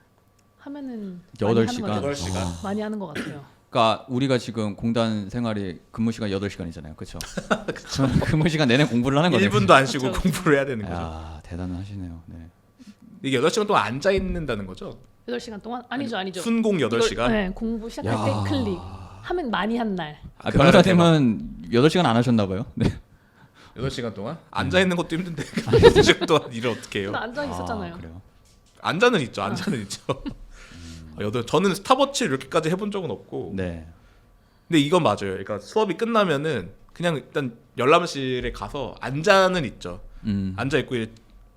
하면은 8시간? 많이 하는 것 같아요. 그러니까 우리가 지금 공단 생활이 근무 시간 8시간이잖아요. 그렇죠? 근무 시간 내내 공부를 하는 거네요. 1분도 안 쉬고 공부를 해야 되는 거죠. 아, 대단하시네요. 네. 이게 8시간 동안 앉아 있는다는 거죠? 8시간 동안? 아니죠. 순공 8시간? 네, 공부 시작할 때 클릭. 하면 많이 한 날. 변호사님은 8시간 안 하셨나 봐요. 네. 8시간 동안? 앉아 있는 것도 힘든데 8시간 동안 일을 어떻게 해요? 앉아 있었잖아요. 그래요? 앉아는 있죠. 저는 스탑워치를 이렇게까지 해본 적은 없고 네. 근데 이건 맞아요. 그러니까 수업이 끝나면은 그냥 일단 열람실에 가서 앉아는 있죠. 앉아 있고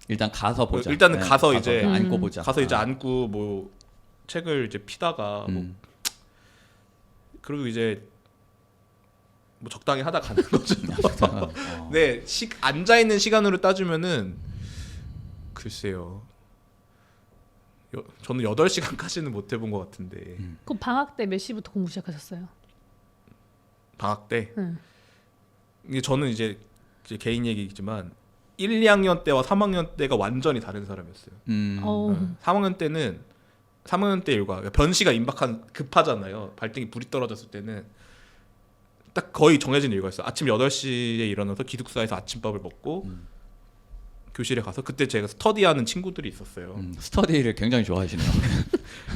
일단 가서 보자. 일단은 가서 이제 앉고 보자. 가서 이제 앉고 뭐 책을 이제 피다가 뭐 그리고 이제 뭐 적당히 하다 가는 거죠. 네, 앉아 있는 시간으로 따지면은 글쎄요. 저는 8시간까지는 못 해본 것 같은데. 그럼 방학 때 몇 시부터 공부 시작하셨어요? 방학 때? 이게 저는 이제 개인 얘기지만 1, 2학년 때와 3학년 때가 완전히 다른 사람이었어요. 3학년 때 일과 변시가 급하잖아요. 발등이 불이 떨어졌을 때는 딱 거의 정해진 일과였어요. 아침 8시에 일어나서 기숙사에서 아침밥을 먹고 교실에 가서 그때 제가 스터디하는 친구들이 있었어요. 스터디를 굉장히 좋아하시네요.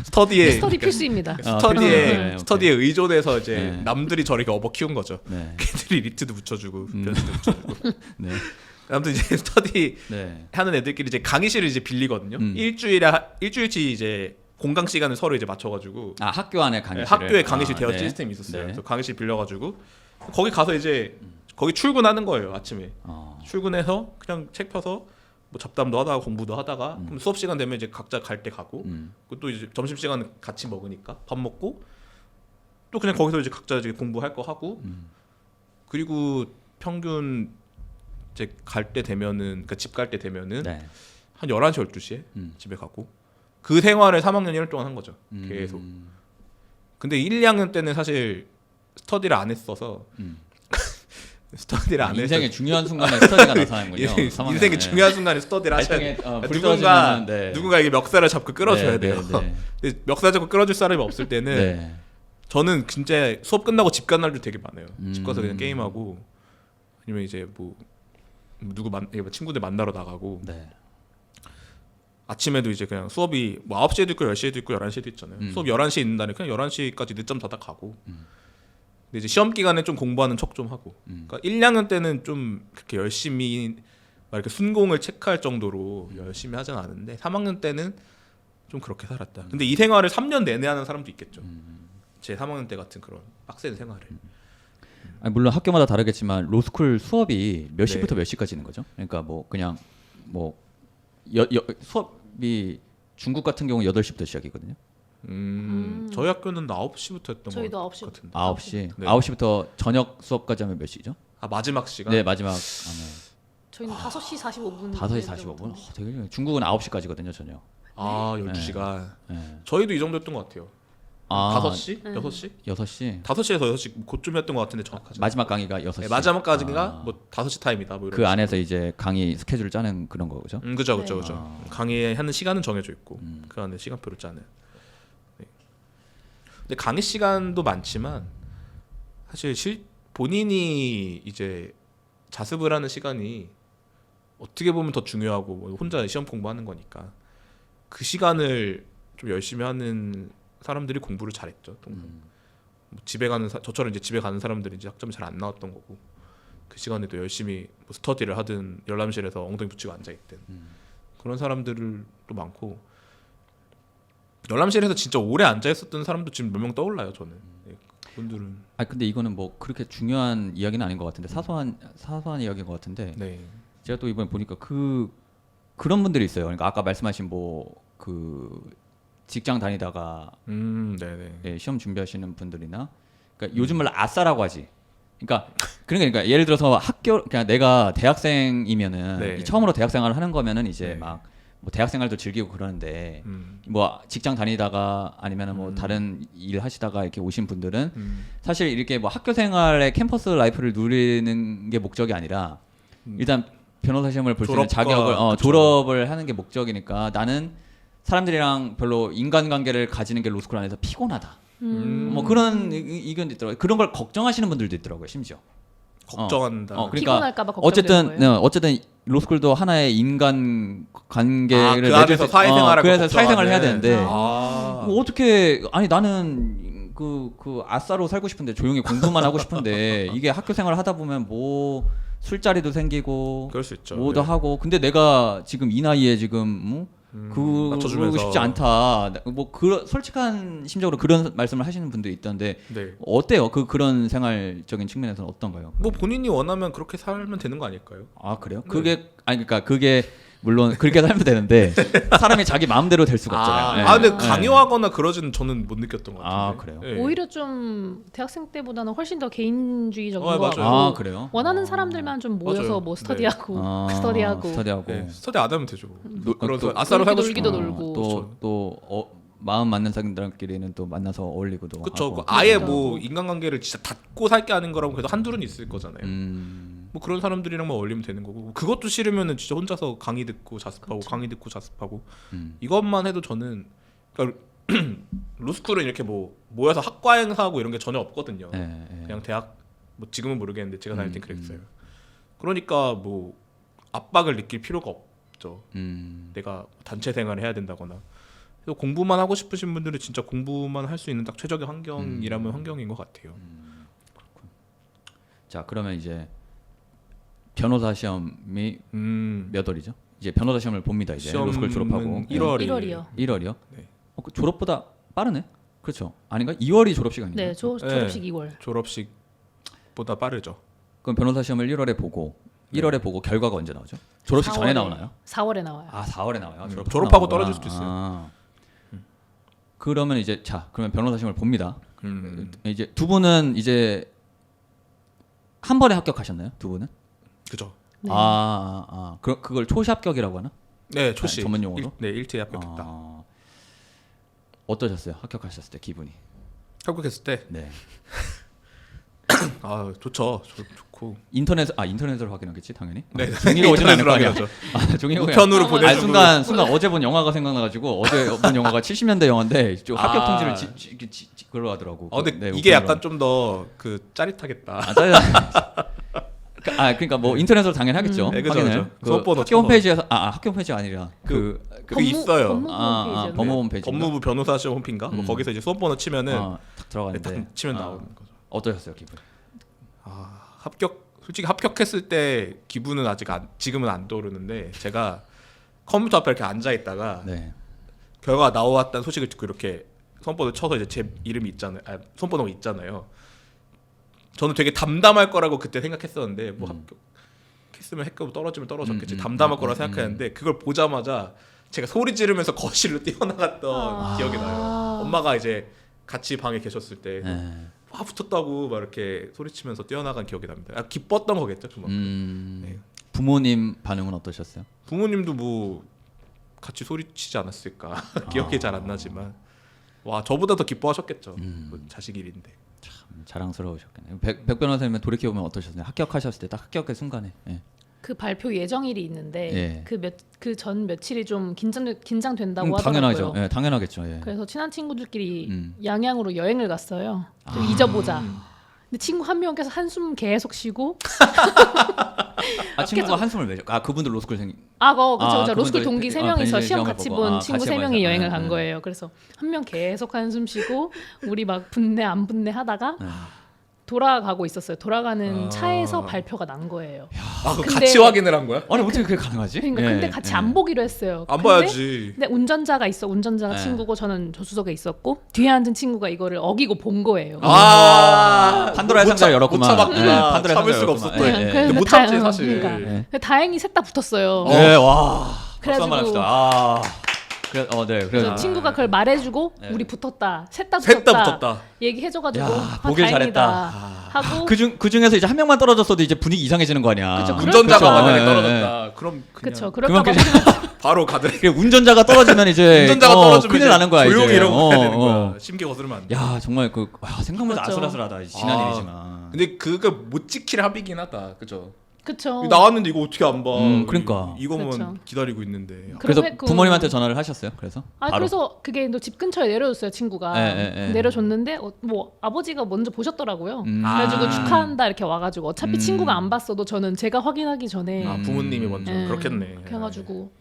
스터디 필수입니다. 스터디에 의존해서 이제 남들이 저렇게 업어 키운 거죠. 네. 걔들이 리트도 붙여주고 변시도 붙여주고. 네. 아무튼 이제 스터디 하는 애들끼리 이제 강의실을 이제 빌리거든요. 일주일치 이제 공강 시간을 서로 이제 맞춰가지고. 학교 안에 강의실. 학교에 강의실 대여 시스템이 있었어요. 그래서 강의실 빌려가지고 거기 가서 이제 거기 출근하는 거예요. 아침에 출근해서 그냥 책 펴서 뭐 잡담도 하다가 공부도 하다가 그럼 수업 시간 되면 이제 각자 갈 때 가고 그리고 또 이제 점심 시간 같이 먹으니까 밥 먹고 또 그냥 거기서 이제 각자 이제 공부할 거 하고 그리고 평균 이제 갈 때 되면은 그러니까 집 갈 때 되면은 네. 한 11시 12시에 집에 가고 그 생활을 3학년 1년 동안 한 거죠. 계속. 근데 1, 2학년 때는 사실 스터디를 안 했어서 스터디를 안 인생의 해서 중요한 순간에 스터디가 나타나는군요. 인생의 중요한 순간에 스터디를 하셔야 돼요. 불이 떨어지면은, 누군가 이게 멱살을 잡고 끌어줘야 돼요. 네. 근데 멱살 잡고 끌어줄 사람이 없을 때는 네. 저는 진짜 수업 끝나고 집 간 날도 되게 많아요. 집 가서 그냥 게임하고 아니면 이제 뭐 친구들 만나러 나가고 네. 아침에도 이제 그냥 수업이 뭐 9시에도 있고 10시에도 있고 11시에도 있잖아요. 수업 11시에 있는 날에 그냥 11시까지 늦잠 자다 가고 근데 이제 시험 기간에 좀 공부하는 척 좀 하고 그러니까 1, 2학년 때는 좀 그렇게 열심히 막 이렇게 순공을 체크할 정도로 열심히 하진 않은데 3학년 때는 좀 그렇게 살았다. 근데 이 생활을 3년 내내 하는 사람도 있겠죠. 제 3학년 때 같은 그런 빡센 생활을. 아니, 물론 학교마다 다르겠지만 로스쿨 수업이 몇 시부터 네. 몇 시까지 있는 거죠? 그러니까 뭐 그냥 뭐 수업이 중국 같은 경우 8시부터 시작이거든요. 저희 학교는 9시부터 했던 저희도 것 9시. 같은데. 9시. 네. 9시부터 저녁 수업까지 하면 몇 시죠? 아 마지막 시간? 네, 마지막 하면 저희는 5시 45분. 5시 45분. 되게 중국은 9시까지거든요, 저녁. 아 12시간. 네. 저희도 이 정도였던 것 같아요. 아, 5시? 6시? 6시. 5시에서 6시 그쯤이었던 것 같은데 정확하지. 마지막 강의가 6시. 네, 마지막까지가 뭐 5시 타임이다. 뭐 이런 그 안에서 이제 강의 스케줄을 짜는 그런 거죠. 그죠. 네. 강의하는 시간은 정해져 있고 그 안에 시간표를 짜는. 네. 근데 강의 시간도 많지만 사실 본인이 이제 자습을 하는 시간이 어떻게 보면 더 중요하고 뭐 혼자 시험 공부하는 거니까 그 시간을 좀 열심히 하는 사람들이 공부를 잘했죠. 뭐 집에 가는 저처럼 이제 집에 가는 사람들이 이제 학점이 잘 안 나왔던 거고 그 시간에도 열심히 뭐 스터디를 하든 열람실에서 엉덩이 붙이고 앉아 있든 그런 사람들도 많고 열람실에서 진짜 오래 앉아 있었던 사람도 지금 몇 명 떠올라요. 저는 네, 그분들은. 아 근데 이거는 뭐 그렇게 중요한 이야기는 아닌 것 같은데 사소한 이야기인 것 같은데 네. 제가 또 이번에 보니까 그런 분들이 있어요. 그러니까 아까 말씀하신 뭐 직장 다니다가 네네. 예, 시험 준비하시는 분들이나 그러니까 요즘 말로 아싸라고 하지. 그러니까 예를 들어서 그냥 내가 대학생이면은 네. 처음으로 대학생활을 하는 거면은 이제 네. 막 뭐 대학생활도 즐기고 그러는데 뭐 직장 다니다가 아니면은 뭐 다른 일 하시다가 이렇게 오신 분들은 사실 이렇게 뭐 학교 생활의 캠퍼스 라이프를 누리는 게 목적이 아니라 일단 변호사 시험을 볼 수 있는 자격을 졸업을 하는 게 목적이니까 나는 사람들이랑 별로 인간관계를 가지는 게 로스쿨 안에서 피곤하다. 뭐 그런 의견도 있더라고요. 그런 걸 걱정하시는 분들도 있더라고요. 심지어. 걱정한다. 그러니까 피곤할까봐 걱정되는 거예요. 어쨌든 로스쿨도 하나의 인간 관계를 그 안에서 사회생활을 그래서 사회생활을 해야 되는데 뭐 어떻게 아니 나는 그 아싸로 살고 싶은데 조용히 공부만 하고 싶은데 이게 학교 생활을 하다 보면 뭐 술자리도 생기고 그럴 수 있죠. 뭐도 네. 하고 근데 내가 지금 이 나이에 지금 그러고 맞춰주면서. 싶지 않다. 뭐 솔직한 심적으로 그런 말씀을 하시는 분도 있던데 네. 어때요? 그런 생활적인 측면에서는 어떤가요? 뭐 본인이 원하면 그렇게 살면 되는 거 아닐까요? 아 그래요? 네. 그게 물론 그렇게 살면 되는데 사람이 자기 마음대로 될 수가 없잖아요. 네. 근데 강요하거나 그러지는 저는 못 느꼈던 것 같은데. 아 그래요? 네. 오히려 좀 대학생 때보다는 훨씬 더 개인주의적인 것 맞아요. 같고 아 그래요? 원하는 사람들만 좀 모여서 맞아요. 뭐 스터디하고 네. 스터디하고 스터디하고 네. 스터디 안 하면 되죠. 그래서 또 아싸로 살고 놀기도 싶으면. 놀고. 또 마음 맞는 사람들끼리는 또 만나서 어울리고도 그쵸. 하고. 아예 그렇죠. 뭐 인간관계를 진짜 닫고 살게 하는 거라고 그래도 한둘은 있을 거잖아요. 뭐 그런 사람들이랑만 어울리면 되는 거고 그것도 싫으면은 진짜 혼자서 강의 듣고 자습하고 그쵸. 강의 듣고 자습하고 이것만 해도 저는 그러니까 로스쿨은 이렇게 뭐 모여서 학과 행사하고 이런 게 전혀 없거든요. 네, 네. 그냥 대학 뭐 지금은 모르겠는데 제가 다닐 땐 그랬어요. 그러니까 뭐 압박을 느낄 필요가 없죠. 내가 단체 생활을 해야 된다거나. 그래서 공부만 하고 싶으신 분들은 진짜 공부만 할 수 있는 딱 최적의 환경이라면 환경인 것 같아요. 자 그러면 이제 변호사 시험이 몇 월이죠? 이제 변호사 시험을 봅니다. 이제 로스쿨 졸업하고 1월이요. 1월이요? 네. 그 졸업보다 빠르네? 그렇죠? 아닌가? 2월이 졸업식 아닌가요? 네, 졸업식 네. 2월. 졸업식보다 빠르죠. 그럼 변호사 시험을 1월에 보고 1월에 보고 결과가 언제 나오죠? 졸업식 4월에, 전에 나오나요? 4월에 나와요. 아 4월에 나와요. 졸업하고 나오구나. 떨어질 수도 있어요. 그러면 이제 그러면 변호사 시험을 봅니다. 이제 두 분은 이제 한 번에 합격하셨나요? 두 분은? 그죠. 네. 그걸 초시 합격이라고 하나? 네, 초시. 전문 용어로? 네, 일제에 합격했다. 어떠셨어요? 합격하셨을 때 기분이? 합격했을 때, 네. 좋죠. 좋고. 인터넷으로 확인하겠지 당연히. 네, 종이가 오진 않을 거 아니야. 종이가 우편으로 보내주고. 순간 어제 본 영화가 생각나가지고 어제 본 영화가 70년대 영화인데 좀 합격 통지를 그걸로 하더라고. 근데 네, 이게 우편으로. 약간 좀 더 짜릿하겠다. 그러니까 뭐 인터넷으로 당연히 하겠죠. 네, 그죠, 확인을. 그죠. 수업번호 학교 홈페이지에서 학교 홈페이지가 아니라 그 있어요. 법무부 홈페이지였나요? 법무부 홈페이지. 법무부 변호사 시험 홈페이지인가? 뭐 거기서 이제 수험번호 치면은 딱 들어가는데 딱 치면 나오는 거죠. 어떠셨어요 기분? 솔직히 합격했을 때 기분은 지금은 안 떠오르는데 제가 컴퓨터 앞에 이렇게 앉아 있다가 네. 결과가 나왔다는 소식을 듣고 이렇게 수험번호 쳐서 이제 제 이름이 있잖아요. 수험번호가 있잖아요. 저는 되게 담담할 거라고 그때 생각했었는데 뭐 합격했으면 했고 떨어지면 떨어졌겠지. 담담할 거라 생각했는데 그걸 보자마자 제가 소리 지르면서 거실로 뛰어나갔던 기억이 나요. 엄마가 이제 같이 방에 계셨을 때 붙었다고 막 이렇게 소리치면서 뛰어나간 기억이 납니다. 기뻤던 거겠죠, 그만큼. 네. 부모님 반응은 어떠셨어요? 부모님도 뭐 같이 소리치지 않았을까 기억이 잘 안 나지만 저보다 더 기뻐하셨겠죠. 뭐 자식 일인데. 참 자랑스러우셨겠네요. 백 변호사님은 돌이켜 보면 어떠셨나요? 합격하셨을 때 딱 합격의 순간에. 예. 그 발표 예정일이 있는데 예. 그 전 며칠이 좀 긴장된다고 당연하죠. 하더라고요. 예, 당연하겠죠. 예. 그래서 친한 친구들끼리 양양으로 여행을 갔어요. 좀 잊어보자. 근데 친구 한 명께서 한숨 계속 쉬고 친구가 한숨을 왜? 그분들 로스쿨생. 그쵸. 로스쿨 그분들 동기 3명이서 시험 시험을 같이 보고. 본 친구 같이 3명이 여행을 해봐야죠. 간 거예요. 그래서 한 명 계속 한숨 쉬고 우리 막 붙네 안 붙네 하다가 돌아가고 있었어요. 돌아가는 차에서 발표가 난 거예요. 그럼 같이 확인을 한 거야? 아니 어떻게 그게 가능하지? 그러니까 근데 같이 안 보기로 했어요. 안 봐야지. 근데 운전자가 친구고 저는 조수석에 있었고 뒤에 앉은 친구가 이거를 어기고 본 거예요. 판도라의 상자를 열었구만. 못 참았구나. 판도라의 참을 상자를 수가 열었구만. 없었다. 예, 예. 그래서 못 참지 사실. 근데 다행히 셋 다 붙었어요. 네, 와. 박수 그래가지고- 한번 합시다. 그래서 그래서 친구가 그걸 말해주고 우리 붙었다. 셋 다 셋 다 붙었다. 붙었다. 얘기해줘가지고 보길 다행이다 잘했다. 하고 그 중에서 이제 한 명만 떨어졌어도 이제 분위기 이상해지는 거 아니야. 그쵸, 운전자가 그럴까 봐. 만약에 예, 떨어졌다. 그럼 그쵸 그냥 그럴까 봐 바로 가드레. 운전자가 떨어지면 이제 운전자가 떨어지면 큰일 이제 나는 거야. 조용히 이제. 이러고 해야 되는 거야. 심기 거스르면 안 돼. 야 정말 생각보다 그렇죠. 아슬아슬하다. 지난 일이지만. 근데 그거 못 지킬 합의긴 하다. 그죠? 그쵸. 나왔는데 이거 어떻게 안 봐? 그러니까. 이거만 그쵸. 기다리고 있는데. 그래서 그럼 부모님한테 전화를 하셨어요. 그래서 바로. 그래서 그게 또 집 근처에 내려줬어요 친구가. 내려줬는데 뭐 아버지가 먼저 보셨더라고요. 그래가지고 축하한다 이렇게 와가지고 어차피 친구가 안 봤어도 저는 제가 확인하기 전에 부모님이 먼저 그렇겠네. 그래가지고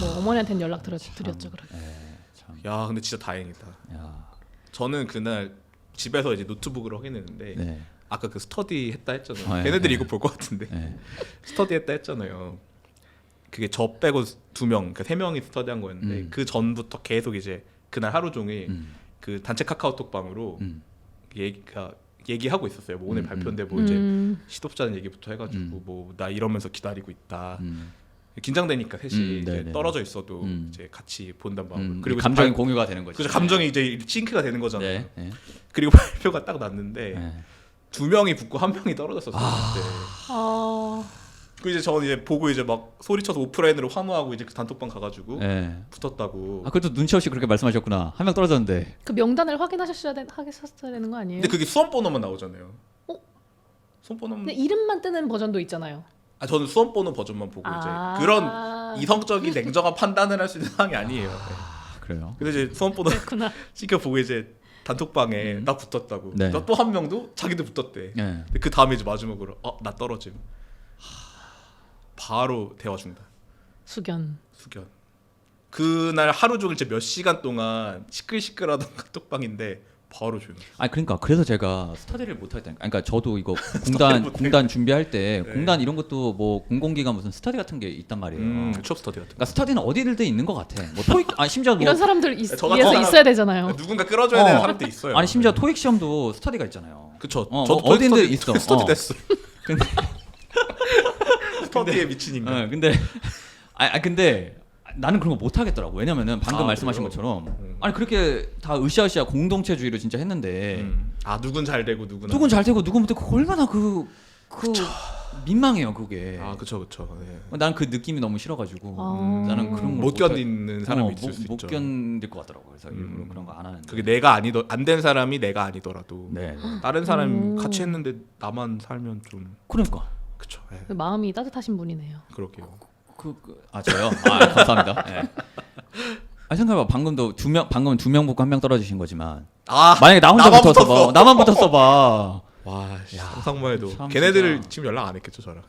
뭐 어머니한테는 연락 드렸죠. 야 근데 진짜 다행이다. 야. 저는 그날 집에서 이제 노트북으로 확인했는데 네. 아까 그 스터디 했다 했잖아요. 네, 걔네들이 네. 이거 볼 것 같은데 네. 스터디 했다 했잖아요. 그게 저 빼고 2명, 그러니까 3명이 스터디한 거였는데 그 전부터 계속 이제 그날 하루 종일 그 단체 카카오톡 방으로 얘기하고 있었어요. 뭐 오늘 발표인데 뭐 이제 시덥잖은 얘기부터 해가지고 뭐 나 이러면서 기다리고 있다. 긴장되니까 셋이 이제 떨어져 있어도 이제 같이 본단 말이에요. 그리고 감정이 공유가 되는 거죠. 그래서 감정이 이제 싱크가 되는 거잖아요. 네. 네. 그리고 발표가 딱 났는데 네. 2명이 붙고 1명이 떨어졌었어요. 그때. 그 이제 저는 이제 보고 이제 막 소리쳐서 오프라인으로 환호하고 이제 그 단톡방 가가지고 네. 붙었다고. 그래도 눈치 없이 그렇게 말씀하셨구나. 한 명 떨어졌는데. 그 명단을 확인하셨어야 되는 거 아니에요? 근데 그게 수험번호만 나오잖아요. 수험번호만. 근데 이름만 뜨는 버전도 있잖아요. 저는 수험번호 버전만 보고 이제 그런 이성적인 냉정한 판단을 할 수 있는 상황이 아니에요. 그래요. 근데 이제 수험번호 그렇구나. 시켜보고 이제 단톡방에 나 붙었다고. 네. 또 한 명도 자기도 붙었대. 네. 근데 그 다음에 이제 마지막으로 나 떨어짐. 바로 대화 중단. 수견. 그날 하루 종일 몇 시간 동안 시끌시끌하던 카톡방인데 바로 조용. 그러니까 그래서 제가 스터디를 못 하겠다니까. 그러니까 저도 이거 공단 준비할 때 공단 이런 것도 뭐 공공기관 무슨 스터디 같은 게 있단 말이에요. 취업 스터디 같은. 그러니까 스터디는 어디든 있는 것 같아. 뭐 토익 심지어 뭐 이런 사람들 저 같은 위해서 사람- 있어야 되잖아요. 누군가 끌어줘야 되는 사람도 있어요. 아니 심지어 토익 시험도 스터디가 있잖아요. 그쵸. 어, 저도 어딘데 스터디, 있어. 스터디 어. 됐어. 근데 스터디에 미친 인간. 근데 근데 나는 그런 거 못 하겠더라고. 왜냐면은 방금 말씀하신 그래요? 것처럼 아니 그렇게 다 으쌰으쌰 공동체주의로 진짜 했는데 누군 잘 되고 누군 잘 되고 누군 못되고 얼마나 그 민망해요 그게. 그쵸. 네. 난 그 느낌이 너무 싫어가지고 나는 그런 못 견디는 사람이 있을 수 못 있죠. 견딜 것 같더라고. 그래서 일부러 그런 거 안 하는데. 그게 내가 안 된 사람이 내가 아니더라도 네. 다른 사람 같이 했는데 나만 살면 좀 그러니까. 그쵸. 네. 그 마음이 따뜻하신 분이네요. 그러게요. 저요? 감사합니다. 네. 생각해봐. 방금도 방금은 2명 붙고 1명 떨어지신 거지만 만약에 나 혼자 붙었어 봐. 나만 붙었어 봐. 와, 상상만 해도 걔네들 지금 연락 안 했겠죠 저랑.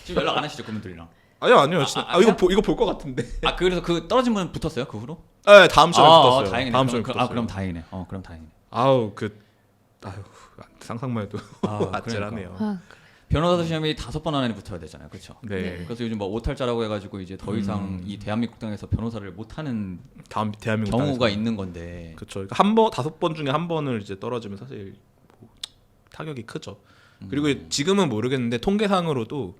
지금 연락 안 하시죠 그분들이랑? 아니요. 진짜. 이거 볼 것 같은데. 그래서 그 떨어진 분 붙었어요 그 후로? 네, 다음 시간에 붙었어요. 다행이네. 다음 시간에 붙었어요. 그럼 다행이네. 그럼 다행이네. 상상만 해도 아찔하네요. 그러니까. 변호사 시험이 5번 안에 붙어야 되잖아요, 그렇죠? 네. 그래서 요즘 뭐 오탈자라고 해가지고 이제 더 이상 이 대한민국 땅에서 변호사를 못하는 대한민국 경우가 땅에서. 있는 건데. 그렇죠. 그러니까 5번 중에 1번을 이제 떨어지면 사실 뭐 타격이 크죠. 그리고 지금은 모르겠는데 통계상으로도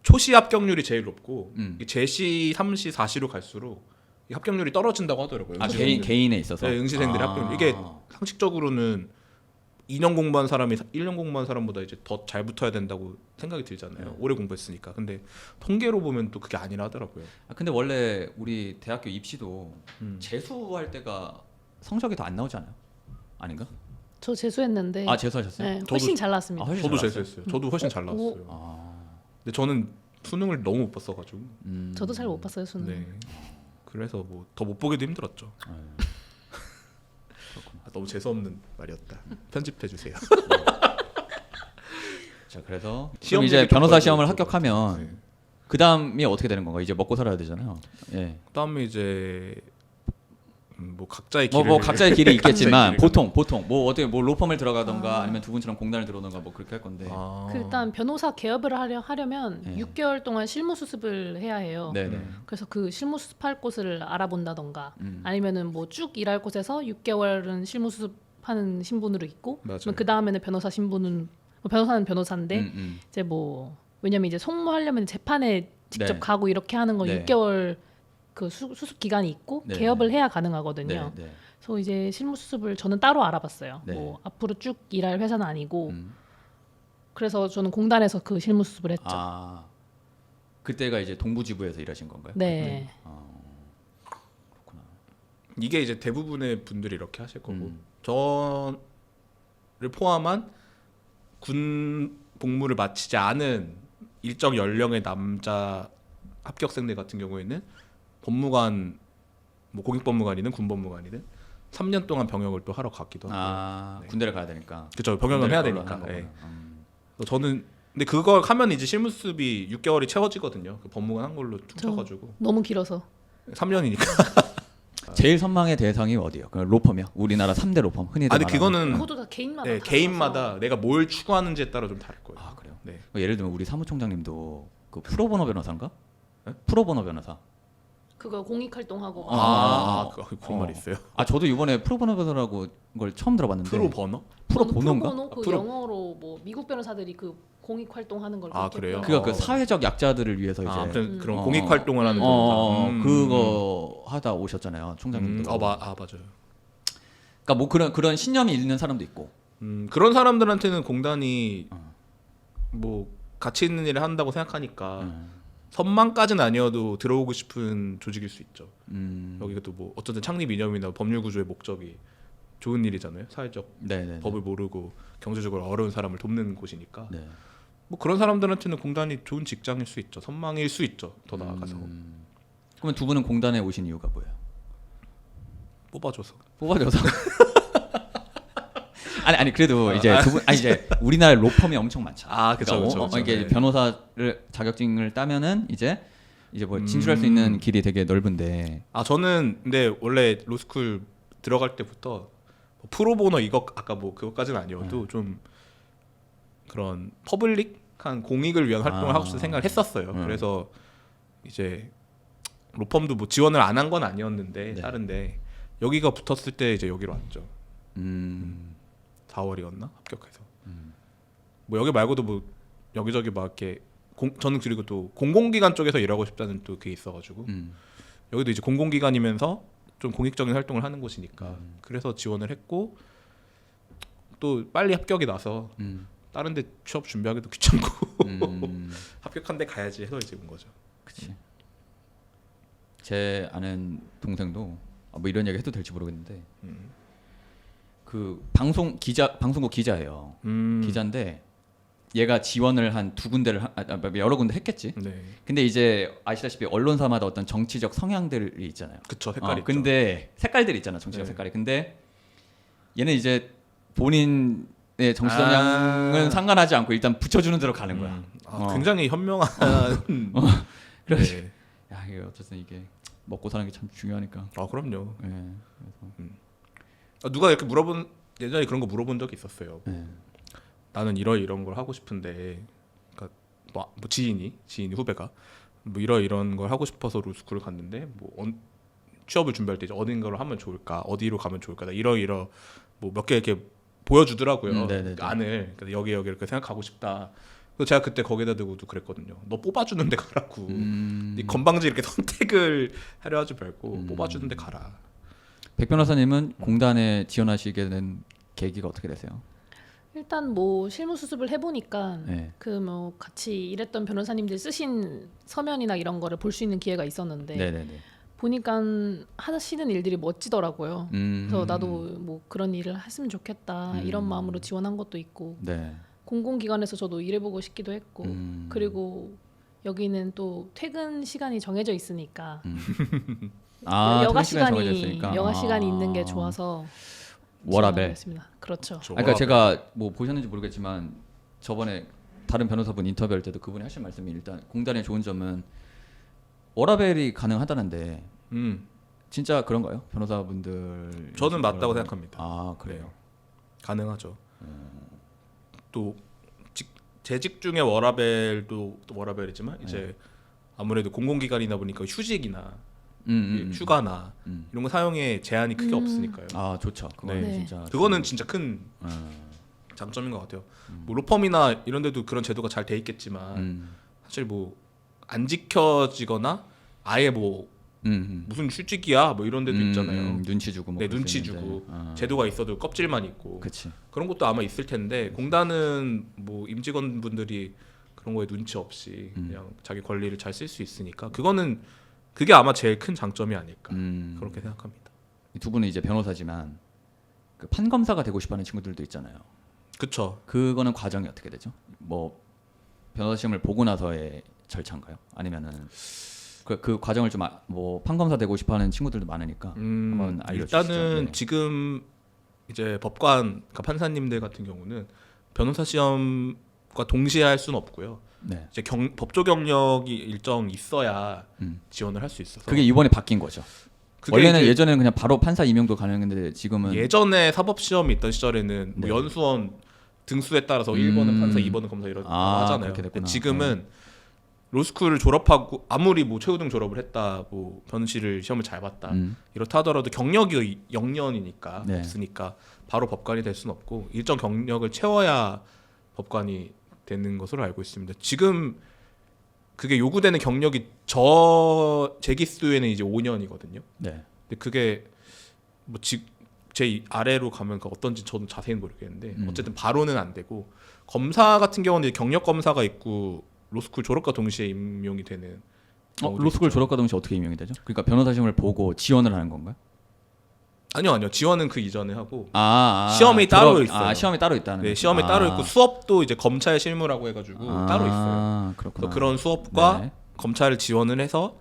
초시 합격률이 제일 높고 재시, 3시, 4시로 갈수록 이 합격률이 떨어진다고 하더라고요. 개인에 있어서. 네, 응시생들의 합격률. 이게 상식적으로는 2년 공부한 사람이 1년 공부한 사람보다 이제 더 잘 붙어야 된다고 생각이 들잖아요. 오래 공부했으니까. 근데 통계로 보면 또 그게 아니라 하더라고요. 근데 원래 우리 대학교 입시도 재수할 때가 성적이 더 안 나오지 않아요? 아닌가? 저 재수했는데. 재수하셨어요? 네, 훨씬 잘 나왔습니다. 저도 재수했어요. 저도 훨씬 잘 나왔어요. 근데 저는 수능을 너무 못 봤어가지고. 저도 잘 못 봤어요 수능. 네. 그래서 뭐 더 못 보기도 힘들었죠. 너무 재수없는 말이었다. 편집해 주세요. 자, 그래서 그럼 이제 변호사 시험을 합격하면 그 다음이 어떻게 되는 건가? 이제 먹고 살아야 되잖아요. 예. 그다음에 이제 뭐 각자의 각자의 길이 있겠지만 보통 뭐 어떻게 뭐 로펌을 들어가던가 아니면 두 분처럼 공단을 들어오던가 뭐 그렇게 할 건데. 그 일단 변호사 개업을 하려면 6개월 동안 실무 수습을 해야 해요. 네네. 그래서 그 실무 수습할 곳을 알아본다던가 아니면은 뭐 쭉 일할 곳에서 6개월은 실무 수습하는 신분으로 있고 그 다음에는 변호사 신분은 변호사는 변호사인데 이제 뭐 왜냐면 이제 송무하려면 재판에 직접 가고 이렇게 하는 건 6개월 그 수습 기간이 있고 개업을 해야 가능하거든요. 그래서 이제 실무 수습을 저는 따로 알아봤어요. 뭐 앞으로 쭉 일할 회사는 아니고 그래서 저는 공단에서 그 실무 수습을 했죠. 그때가 이제 동부지부에서 일하신 건가요? 네. 그렇구나. 이게 이제 대부분의 분들이 이렇게 하실 거고 저를 포함한 군 복무를 마치지 않은 일정 연령의 남자 합격생들 같은 경우에는 법무관, 뭐 공익법무관이든 군법무관이든 3년 동안 병역을 또 하러 갔기도 하고. 군대를 가야 되니까. 그렇죠. 병역을 해야 되니까. 저는 근데 그걸 하면 이제 실무수습이 6개월이 채워지거든요. 그 법무관 한 걸로 퉁쳐가지고. 너무 길어서. 3년이니까. 제일 선망의 대상이 어디요? 그 로펌이요? 우리나라 3대 로펌 흔히들 근데 그거는 그것도 다 개인마다. 네, 개인마다 내가 뭘 추구하는지에 따라 좀 다를 거예요. 그래요? 네. 예를 들면 우리 사무총장님도 그 프로보노 변호사인가? 네? 프로보노 변호사. 그거 공익 활동하고. 그런 말이 있어요. 저도 이번에 프로보노 변호사라고 걸 처음 들어봤는데. 프로보노? 프로보노 그 영어로 뭐 미국 변호사들이 그 공익 활동하는 걸 그래요? 그러니까 그 사회적 약자들을 위해서 이제 아무튼 그런 공익 활동을 하는 그거 하다 오셨잖아요, 총장님도. 맞아요. 그러니까 뭐 그런 신념이 있는 사람도 있고. 그런 사람들한테는 공단이 뭐 가치 있는 일을 한다고 생각하니까 선망까지는 아니어도 들어오고 싶은 조직일 수 있죠. 여기가 또 뭐 어쨌든 창립 이념이나 법률 구조의 목적이 좋은 일이잖아요. 사회적 법을 모르고 경제적으로 어려운 사람을 돕는 곳이니까. 뭐 그런 사람들한테는 공단이 좋은 직장일 수 있죠. 선망일 수 있죠. 더 나아가서. 그러면 두 분은 공단에 오신 이유가 뭐예요? 뽑아줘서. 아니 그래도 이제 두 분 이제 우리나라 로펌이 엄청 많잖아. 그렇죠. 이게 변호사를 자격증을 따면은 이제 뭐 진출할 수 있는 길이 되게 넓은데. 저는 근데 원래 로스쿨 들어갈 때부터 프로보노 이거 아까 뭐 그것까지는 아니어도 좀 그런 퍼블릭한 공익을 위한 활동을 하고 싶은 생각을 했었어요. 그래서 이제 로펌도 뭐 지원을 안 한 건 아니었는데 다른데 여기가 붙었을 때 이제 여기로 왔죠. 4월이었나 합격해서. 뭐 여기 말고도 뭐 여기저기 막 이렇게 저는 그리고 또 공공기관 쪽에서 일하고 싶다는 또 그게 있어가지고 여기도 이제 공공기관이면서 좀 공익적인 활동을 하는 곳이니까 그래서 지원을 했고 또 빨리 합격이 나서 다른 데 취업 준비하기도 귀찮고 합격한 데 가야지 해서 이제 온 거죠. 그치. 제 아는 동생도 뭐 이런 얘기 해도 될지 모르겠는데 그 방송국 기자예요. 기자인데 얘가 지원을 한 두 군데를 여러 군데 했겠지. 네. 근데 이제 아시다시피 언론사마다 어떤 정치적 성향들이 있잖아요. 그쵸, 색깔이 있죠. 근데 색깔들이 있잖아, 정치적 색깔이. 근데 얘는 이제 본인의 정치 성향은 상관하지 않고 일단 붙여주는 대로 가는 거야. 굉장히 현명한. 그래서 네. 야, 이게 어쨌든 이게 먹고 사는 게 참 중요하니까. 그럼요. 네, 누가 이렇게 예전에 그런 거 물어본 적이 있었어요. 네. 나는 이런 걸 하고 싶은데, 그러니까 뭐 지인이 후배가 뭐 이런 걸 하고 싶어서 로스쿨을 갔는데 뭐 취업을 준비할 때 이제 어딘가로 하면 좋을까, 어디로 가면 좋을까, 나 이러 뭐 몇 개 이렇게 보여주더라고요. 안을. 그래서 여기 이렇게 생각하고 싶다. 그래서 제가 그때 거기다 대고도 그랬거든요. 너 뽑아주는 데 가라고. 네 건방지 이렇게 선택을 하려 하지 말고 뽑아주는 데 가라. 백 변호사님은 공단에 지원하시게 된 계기가 어떻게 되세요? 일단 뭐 실무 수습을 해보니까 네. 그 뭐 같이 일했던 변호사님들 쓰신 서면이나 이런 거를 볼 수 있는 기회가 있었는데 네네네. 보니까 하시는 일들이 멋지더라고요. 그래서 나도 뭐 그런 일을 했으면 좋겠다 이런 마음으로 지원한 것도 있고 네. 공공기관에서 저도 일해보고 싶기도 했고 그리고 여기는 또 퇴근 시간이 정해져 있으니까 여가 시간이 있는 게 좋아서 워라벨. 그렇죠. 그러니까 제가 뭐 보셨는지 모르겠지만 저번에 다른 변호사분 인터뷰할 때도 그분이 하신 말씀이 일단 공단의 좋은 점은 워라벨이 가능하다는데 진짜 그런가요? 변호사분들 저는 맞다고 생각합니다. 아 그래요? 네. 가능하죠. 또 재직 중에 워라벨도 또 워라벨이지만 이제 아무래도 공공기관이다 보니까 휴직이나 휴가나 이런 거 사용에 제한이 크게 없으니까요. 아 좋죠. 그거는 네. 진짜 그거는 진짜 큰 장점인 것 같아요. 뭐 로펌이나 이런 데도 그런 제도가 잘 돼 있겠지만 사실 뭐 안 지켜지거나 아예 뭐 무슨 휴직이야 뭐 이런 데도 있잖아요. 눈치 주고 뭐 네, 눈치 주고 제도가 있어도 껍질만 있고 그치. 그런 것도 아마 있을 텐데 공단은 뭐 임직원분들이 그런 거에 눈치 없이 그냥 자기 권리를 잘 쓸 수 있으니까 그게 아마 제일 큰 장점이 아닐까 그렇게 생각합니다. 두 분은 이제 변호사지만 그 판검사가 되고 싶어하는 친구들도 있잖아요. 그쵸. 그거는 과정이 어떻게 되죠? 뭐 변호사 시험을 보고 나서의 절차인가요? 아니면은 그 과정을 좀 뭐 판검사 되고 싶어하는 친구들도 많으니까 한번 알려주시죠. 일단은 네. 지금 이제 법관 그러니까 판사님들 같은 경우는 변호사 시험과 동시에 할 수는 없고요. 네. 이제 법조 경력이 일정 있어야 지원을 할 수 있어서 그게 이번에 바뀐 거죠. 원래는 예전에는 그냥 바로 판사 임용도 가능했는데 지금은 예전에 사법 시험이 있던 시절에는 뭐 연수원 등수에 따라서 1번은 판사, 2번은 검사 이런 하잖아요. 근데 지금은 로스쿨을 졸업하고 아무리 뭐 최우등 졸업을 했다, 뭐 변호사를 시험을 잘 봤다 이렇다 하더라도 경력이 0년이니까 없으니까 바로 법관이 될 수는 없고 일정 경력을 채워야 법관이 되는 것으로 알고 있습니다. 지금 그게 요구되는 경력이 제 기수에는 이제 5년이거든요. 네. 근데 그게 뭐 제 아래로 가면 어떤지 저도 자세히는 모르겠는데 어쨌든 바로는 안 되고 검사 같은 경우는 경력 검사가 있고 로스쿨 졸업과 동시에 임용이 되는 로스쿨 졸업과 동시에 어떻게 임용이 되죠? 그러니까 변호사 시험을 보고 지원을 하는 건가요? 아니요. 지원은 그 이전에 하고 시험이 따로 있어요. 시험이 따로 있다는. 네, 시험이 따로 있고 수업도 이제 검찰 실무라고 해가지고 따로 있어요. 그렇구나. 그런 수업과 검찰을 지원을 해서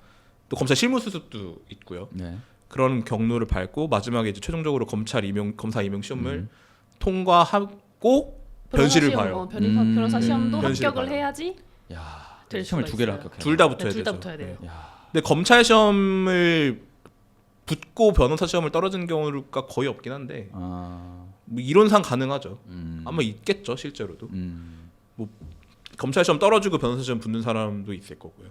또 검찰 실무 수습도 있고요. 네. 그런 경로를 밟고 마지막에 이제 최종적으로 검사 임용 시험을 통과하고 변실을 봐요. 변호사 시험도 변실을 합격을 봐요. 해야지. 야, 될 시험을 수가 두 개를 있어요. 합격해요. 둘 다 붙어야 둘 다 되죠. 붙어야 돼요. 네. 근데 검찰 시험을 붙고 변호사 시험을 떨어지는 경우가 거의 없긴 한데 뭐 이론상 가능하죠. 아마 있겠죠 실제로도. 뭐 검찰 시험 떨어지고 변호사 시험 붙는 사람도 있을 거고요.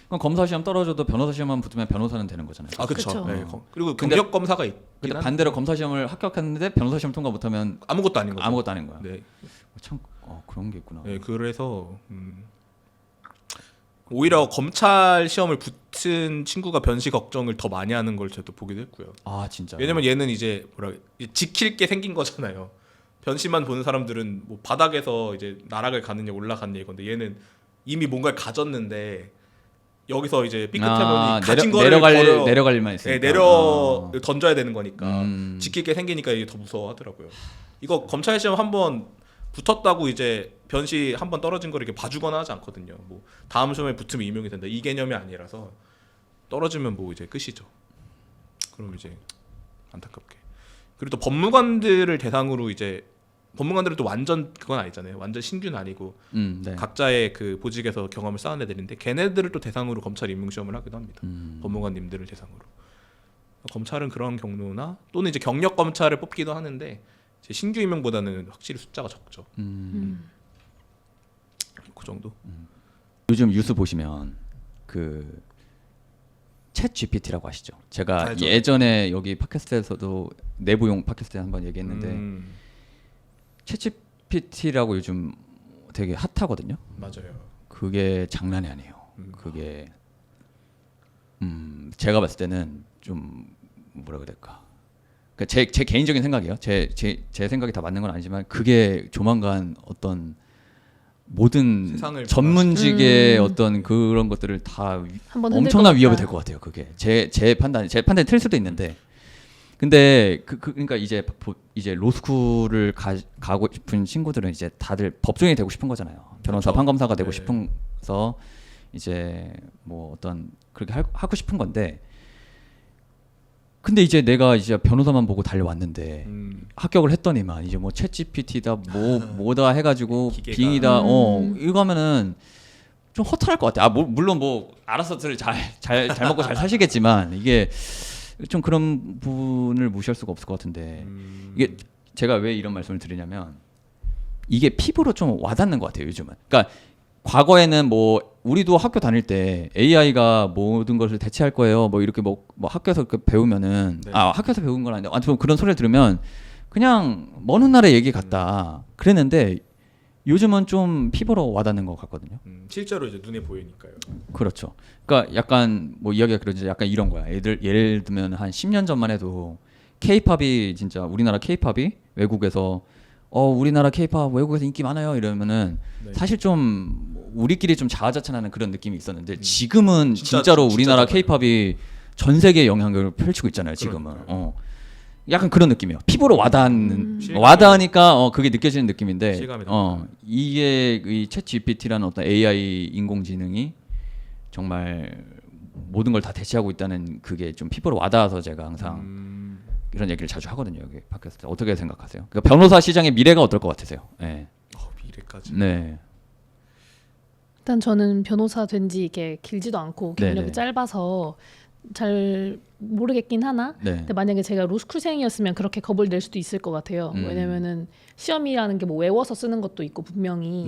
그럼 검사 시험 떨어져도 변호사 시험만 붙으면 변호사는 되는 거잖아요. 그렇죠. 네. 그리고 근데- 경력 검사가 있긴 근데 한데 반대로 검사 시험을 합격했는데 변호사 시험 통과 못하면 아무것도 아닌 거죠. 아무것도 아닌 거야. 네. 참 그런 게 있구나. 네, 그래서 오히려 검찰 시험을 붙은 친구가 변시 걱정을 더 많이 하는 걸 저도 보기도 했고요. 아 진짜. 왜냐면 얘는 이제 지킬 게 생긴 거잖아요. 변시만 보는 사람들은 뭐 바닥에서 이제 나락을 가느냐 올라갔냐 이건데 얘는 이미 뭔가를 가졌는데 여기서 이제 삐끗해보니 가진 거를 내려갈 일만 있으니까. 네, 던져야 되는 거니까 지킬 게 생기니까 이게 더 무서워하더라고요. 이거 검찰 시험 한번 붙었다고 이제 변시 한번 떨어진 거를 이렇게 봐주거나 하지 않거든요. 뭐 다음 시험에 붙으면 임용이 된다 이 개념이 아니라서 떨어지면 뭐 이제 끝이죠. 그럼 이제 안타깝게. 그리고 또 법무관들을 대상으로 이제 법무관들은 또 완전 그건 아니잖아요. 완전 신규는 아니고 네. 각자의 그 보직에서 경험을 쌓은 애들인데 걔네들을 또 대상으로 검찰 임용 시험을 하기도 합니다. 법무관님들을 대상으로. 검찰은 그런 경로나 또는 이제 경력 검찰을 뽑기도 하는데 이제 신규 임용보다는 확실히 숫자가 적죠. 그 정도. 요즘 뉴스 보시면 그 챗 GPT라고 아시죠? 제가 알죠. 예전에 여기 팟캐스트에서도 내부용 팟캐스트에 한번 얘기했는데 챗 GPT라고 요즘 되게 핫하거든요. 맞아요. 그게 장난이 아니에요. 그게 제가 봤을 때는 좀 뭐라 그래야 될까? 그러니까 제 개인적인 생각이에요. 제 생각이 다 맞는 건 아니지만 그게 조만간 어떤 모든 전문직의 어떤 그런 것들을 다 엄청난 위협이 될 것 같아요. 그게 제 판단이 틀릴 수도 있는데, 근데 그러니까 이제 로스쿨을 가고 싶은 친구들은 이제 다들 법조인이 되고 싶은 거잖아요. 변호사, 판검사가 되고 싶어서 이제 뭐 어떤 그렇게 하고 싶은 건데. 근데 이제 내가 이제 변호사만 보고 달려왔는데 합격을 했더니만 이제 뭐 챗GPT다 뭐다 해가지고 빙이다 이거 하면은 좀 허탈할 것 같아. 물론 뭐 알아서들 잘 먹고 잘 사시겠지만 이게 좀 그런 부분을 무시할 수가 없을 것 같은데 이게 제가 왜 이런 말씀을 드리냐면 이게 피부로 좀 와닿는 것 같아요 요즘은. 그러니까 과거에는 뭐 우리도 학교 다닐 때 AI가 모든 것을 대체할 거예요. 뭐 이렇게 뭐 학교에서 배우면은 학교에서 배운 건 아닌데 아무튼 그런 소리를 들으면 그냥 먼 훗날의 얘기 같다 그랬는데 요즘은 좀 피부로 와닿는 것 같거든요. 실제로 이제 눈에 보이니까요. 그렇죠. 그러니까 약간 뭐 이야기가 그러지 약간 이런 거야. 예를 들면 한 10년 전만 해도 K-팝이 진짜 우리나라 K-팝이 외국에서 우리나라 K-팝 외국에서 인기 많아요 이러면은 사실 좀 우리끼리 좀 자아자찬하는 그런 느낌이 있었는데 지금은 진짜로 우리나라 K-팝이 전 세계에 영향력을 펼치고 있잖아요. 지금은. 약간 그런 느낌이에요. 피부로 와닿으니까 그게 느껴지는 느낌인데 이게 이 챗 GPT라는 어떤 AI 인공지능이 정말 모든 걸 다 대체하고 있다는 그게 좀 피부로 와닿아서 제가 항상 이런 얘기를 자주 하거든요. 여기 팟캐스트 어떻게 생각하세요? 그러니까 변호사 시장의 미래가 어떨 것 같으세요? 네. 미래까지. 네. 일단 저는 변호사 된 지 이게 길지도 않고 경력이 짧아서 잘 모르겠긴 하나. 근데 만약에 제가 로스쿨생이었으면 그렇게 겁을 낼 수도 있을 것 같아요. 왜냐면은 시험이라는 게 뭐 외워서 쓰는 것도 있고 분명히.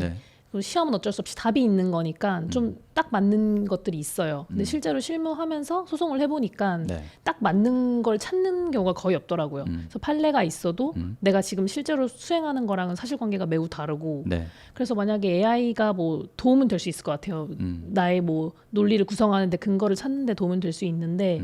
그리고 시험은 어쩔 수 없이 답이 있는 거니까 좀 딱 맞는 것들이 있어요. 근데 실제로 실무하면서 소송을 해보니까 딱 맞는 걸 찾는 경우가 거의 없더라고요. 그래서 판례가 있어도 내가 지금 실제로 수행하는 거랑은 사실관계가 매우 다르고 그래서 만약에 AI가 뭐 도움은 될 수 있을 것 같아요. 나의 뭐 논리를 구성하는데 근거를 찾는 데 도움은 될 수 있는데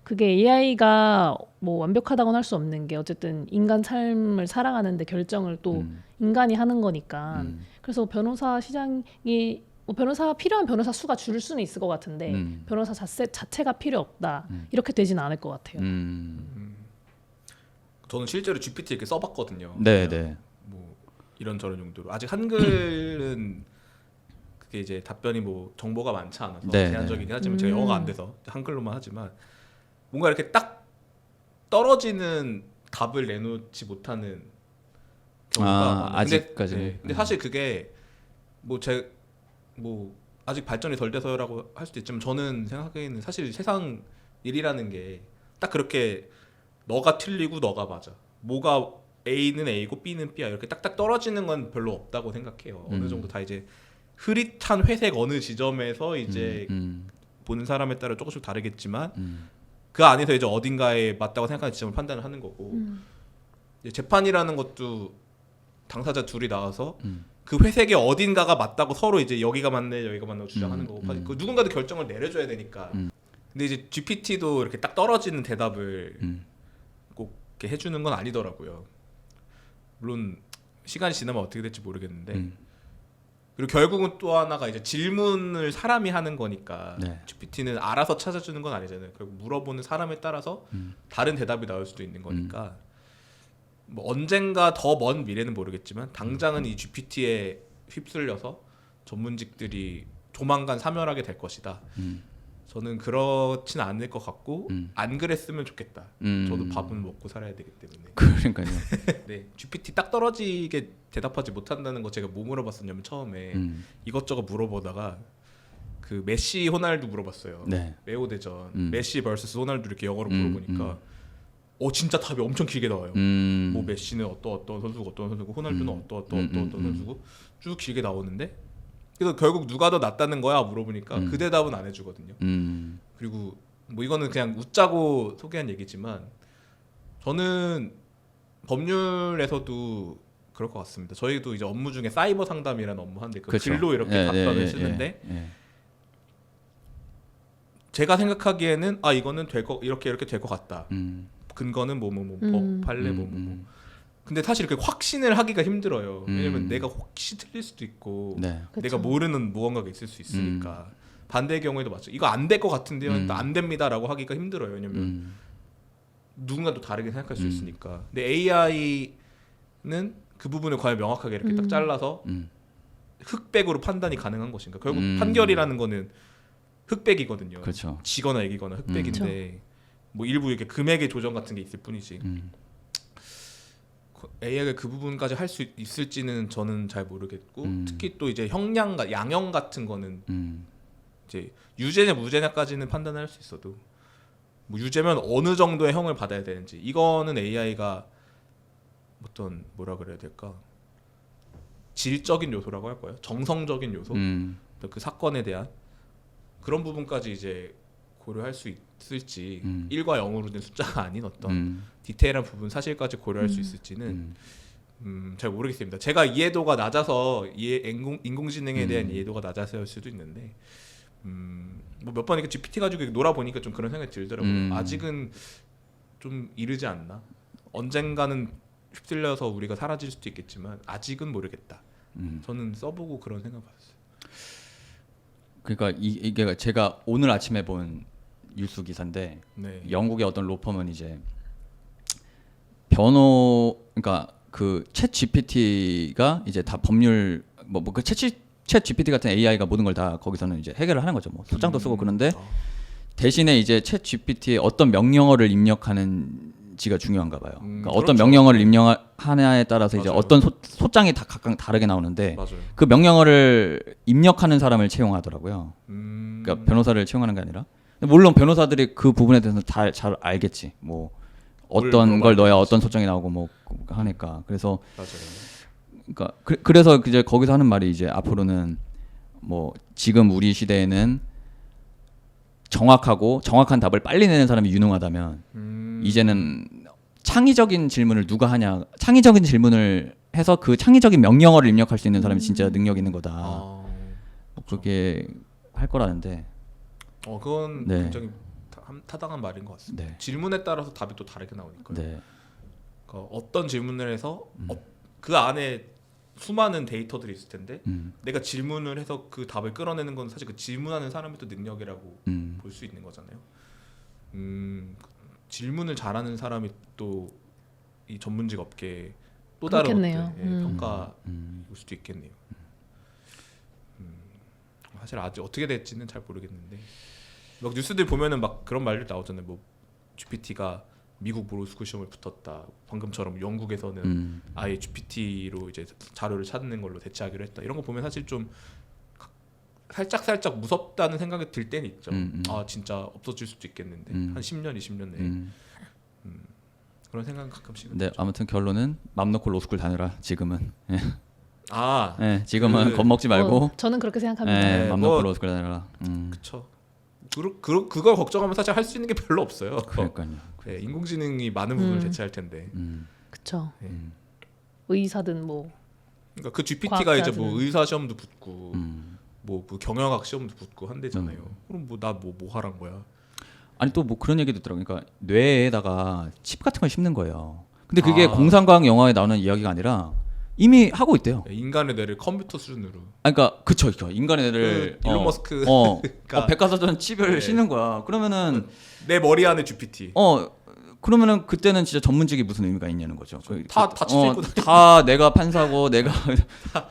그게 AI가 뭐 완벽하다고는 할 수 없는 게 어쨌든 인간 삶을 살아가는데 결정을 또 인간이 하는 거니까 그래서 변호사 시장이 뭐 변호사가 필요한 변호사 수가 줄 수는 있을 것 같은데 변호사 자체가 필요 없다 이렇게 되지는 않을 것 같아요. 저는 실제로 GPT 이렇게 써봤거든요. 네. 뭐 이런저런 용도로 아직 한글은 그게 이제 답변이 뭐 정보가 많지 않아서 제한적이긴 하지만 제가 영어가 안 돼서 한글로만 하지만 뭔가 이렇게 딱 떨어지는 답을 내놓지 못하는 경우가 아직까지. 근데 사실 그게 뭐 아직 발전이 덜 돼서라고 할 수도 있지만 저는 생각하기에는 사실 세상 일이라는 게 딱 그렇게 너가 틀리고 너가 맞아. 뭐가 A는 A고 B는 B야 이렇게 딱딱 떨어지는 건 별로 없다고 생각해요. 어느 정도 다 이제 흐릿한 회색 어느 지점에서 이제 보는 사람에 따라 조금씩 다르겠지만 그 안에서 이제 어딘가에 맞다고 생각하는 지점을 판단을 하는 거고 이제 재판이라는 것도 당사자 둘이 나와서 그 회색의 어딘가가 맞다고 서로 이제 여기가 맞네 여기가 맞다고 주장하는 거고 그 누군가도 결정을 내려줘야 되니까. 근데 이제 GPT도 이렇게 딱 떨어지는 대답을 꼭 이렇게 해주는 건 아니더라고요. 물론 시간이 지나면 어떻게 될지 모르겠는데 그리고 결국은 또 하나가 이제 질문을 사람이 하는 거니까 네. GPT는 알아서 찾아주는 건 아니잖아요. 결국 물어보는 사람에 따라서 다른 대답이 나올 수도 있는 거니까 뭐 언젠가 더 먼 미래는 모르겠지만 당장은 이 GPT에 휩쓸려서 전문직들이 조만간 사멸하게 될 것이다. 저는 그렇진 않을 것 같고 안 그랬으면 좋겠다. 저도 밥은 먹고 살아야 되기 때문에. 그러니까요. 네, GPT 딱 떨어지게 대답하지 못한다는 거 제가 뭐 물어봤었냐면 처음에 이것저것 물어보다가 그 메시 호날두 물어봤어요. 네. 메오 대전 메시 vs 호날두 이렇게 영어로 물어보니까 진짜 답이 엄청 길게 나와요. 뭐 메시는 어떤 선수고 어떤 선수고 호날두는 어떤 선수고 쭉 길게 나오는데 그래서 결국 누가 더 낫다는 거야 물어보니까 그 대답은 안 해주거든요. 그리고 뭐 이거는 그냥 웃자고 소개한 얘기지만 저는 법률에서도 그럴 것 같습니다. 저희도 이제 업무 중에 사이버 상담이라는 업무 하는데 그 그렇죠. 글로 이렇게 답변을 쓰는데 제가 생각하기에는 이거는 이렇게 될 것 같다. 근거는 판례 근데 사실 이렇게 확신을 하기가 힘들어요. 왜냐면 내가 혹시 틀릴 수도 있고 내가 모르는 무언가가 있을 수 있으니까. 반대의 경우에도 맞죠. 이거 안 될 것 같은데요. 안 됩니다라고 하기가 힘들어요. 왜냐면 누군가 또 다르게 생각할 수 있으니까. 근데 AI는 그 부분을 과연 명확하게 이렇게 딱 잘라서 흑백으로 판단이 가능한 것인가. 결국 판결이라는 거는 흑백이거든요. 그렇죠. 지거나 이기거나 흑백인데 뭐 일부 이렇게 금액의 조정 같은 게 있을 뿐이지. AI가 그 부분까지 할 수 있을지는 저는 잘 모르겠고 특히 또 이제 양형 같은 거는 이제 유죄냐 무죄냐까지는 판단할 수 있어도 뭐 유죄면 어느 정도의 형을 받아야 되는지 이거는 AI가 어떤 뭐라 그래야 될까 질적인 요소라고 할까요? 정성적인 요소 그 사건에 대한 그런 부분까지 이제 고려할 수 있을지 1과 0으로 된 숫자가 아닌 어떤 디테일한 부분 사실까지 고려할 수 있을지는 잘 모르겠습니다. 제가 이해도가 낮아서 인공지능에 대한 이해도가 낮아서일 수도 있는데 뭐 몇 번 이렇게 GPT 가지고 놀아보니까 좀 그런 생각이 들더라고요. 아직은 좀 이르지 않나? 언젠가는 휩쓸려서 우리가 사라질 수도 있겠지만 아직은 모르겠다. 저는 써보고 그런 생각 받았어요. 그러니까 이게 제가 오늘 아침에 본 뉴스 기사인데 영국의 어떤 로펌은 이제 그러니까 그 챗 GPT가 이제 다 법률 그 챗 GPT 같은 AI가 모든 걸 다 거기서는 이제 해결을 하는 거죠. 뭐 소장도 쓰고 그런데 대신에 이제 챗 GPT에 어떤 명령어를 입력하는지가 중요한가 봐요. 그러니까 어떤 명령어를 입력하냐에 따라서 이제 어떤 소장이 다 각각 다르게 나오는데 그 명령어를 입력하는 사람을 채용하더라고요. 그러니까 변호사를 채용하는 게 아니라. 물론 변호사들이 그 부분에 대해서 잘 알겠지. 뭐 어떤 걸 넣어야 어떤 소장이 나오고 뭐 하니까. 그래서 그러니까 그래서 이제 거기서 하는 말이 이제 앞으로는 뭐 지금 우리 시대에는 정확한 답을 빨리 내는 사람이 유능하다면 이제는 창의적인 질문을 누가 하냐, 창의적인 질문을 해서 그 창의적인 명령어를 입력할 수 있는 사람이 진짜 능력 있는 거다. 뭐 그렇게 할 거라는데. 그건 굉장히 타당한 말인 것 같습니다. 질문에 따라서 답이 또 다르게 나오니까요. 그러니까 어떤 질문을 해서 그 안에 수많은 데이터들이 있을 텐데 내가 질문을 해서 그 답을 끌어내는 건 사실 그 질문하는 사람의 또 능력이라고 볼 수 있는 거잖아요. 질문을 잘하는 사람이 또 이 전문직 업계에 또 다른 평가일 수도 있겠네요. 사실 아직 어떻게 될지는 잘 모르겠는데 막 뉴스들 보면은 막 그런 말들 나오잖아요. 뭐 GPT가 미국 로스쿨 시험을 붙었다. 방금처럼 영국에서는 아예 GPT로 이제 자료를 찾는 걸로 대체하기로 했다. 이런 거 보면 사실 좀 살짝 무섭다는 생각이 들 때는 있죠. 진짜 없어질 수도 있겠는데 한 10년, 20년 내에 그런 생각 가끔씩. 네, 아무튼 결론은 맘 놓고 로스쿨 다녀라. 지금은. 지금은 그, 겁먹지 말고. 저는 그렇게 생각합니다. 맘 놓고 로스쿨 다녀라. 그렇죠. 그걸 걱정하면 사실 할 수 있는 게 별로 없어요. 그러니까요. 인공지능이 많은 부분을 대체할 텐데. 그렇죠. 의사든 뭐 그러니까 그 GPT가 이제 뭐 의사 시험도 붙고 뭐 경영학 시험도 붙고 한대잖아요. 그럼 뭐 나 뭐 하란 거야? 아니 또 뭐 그런 얘기도 있더라고. 그러니까 뇌에다가 칩 같은 걸 심는 거예요. 근데 그게 공상과학 영화에 나오는 이야기가 아니라 이미 하고 있대요. 인간의 뇌를 컴퓨터 수준으로. 그러니까 그쵸. 인간의 뇌를 일론 머스크 백과사전 칩을 심는 거야. 그러면은 내 머리 안에 GPT. 그러면은 그때는 진짜 전문직이 무슨 의미가 있냐는 거죠. 다 칩 싣고 다 내가 판사고 내가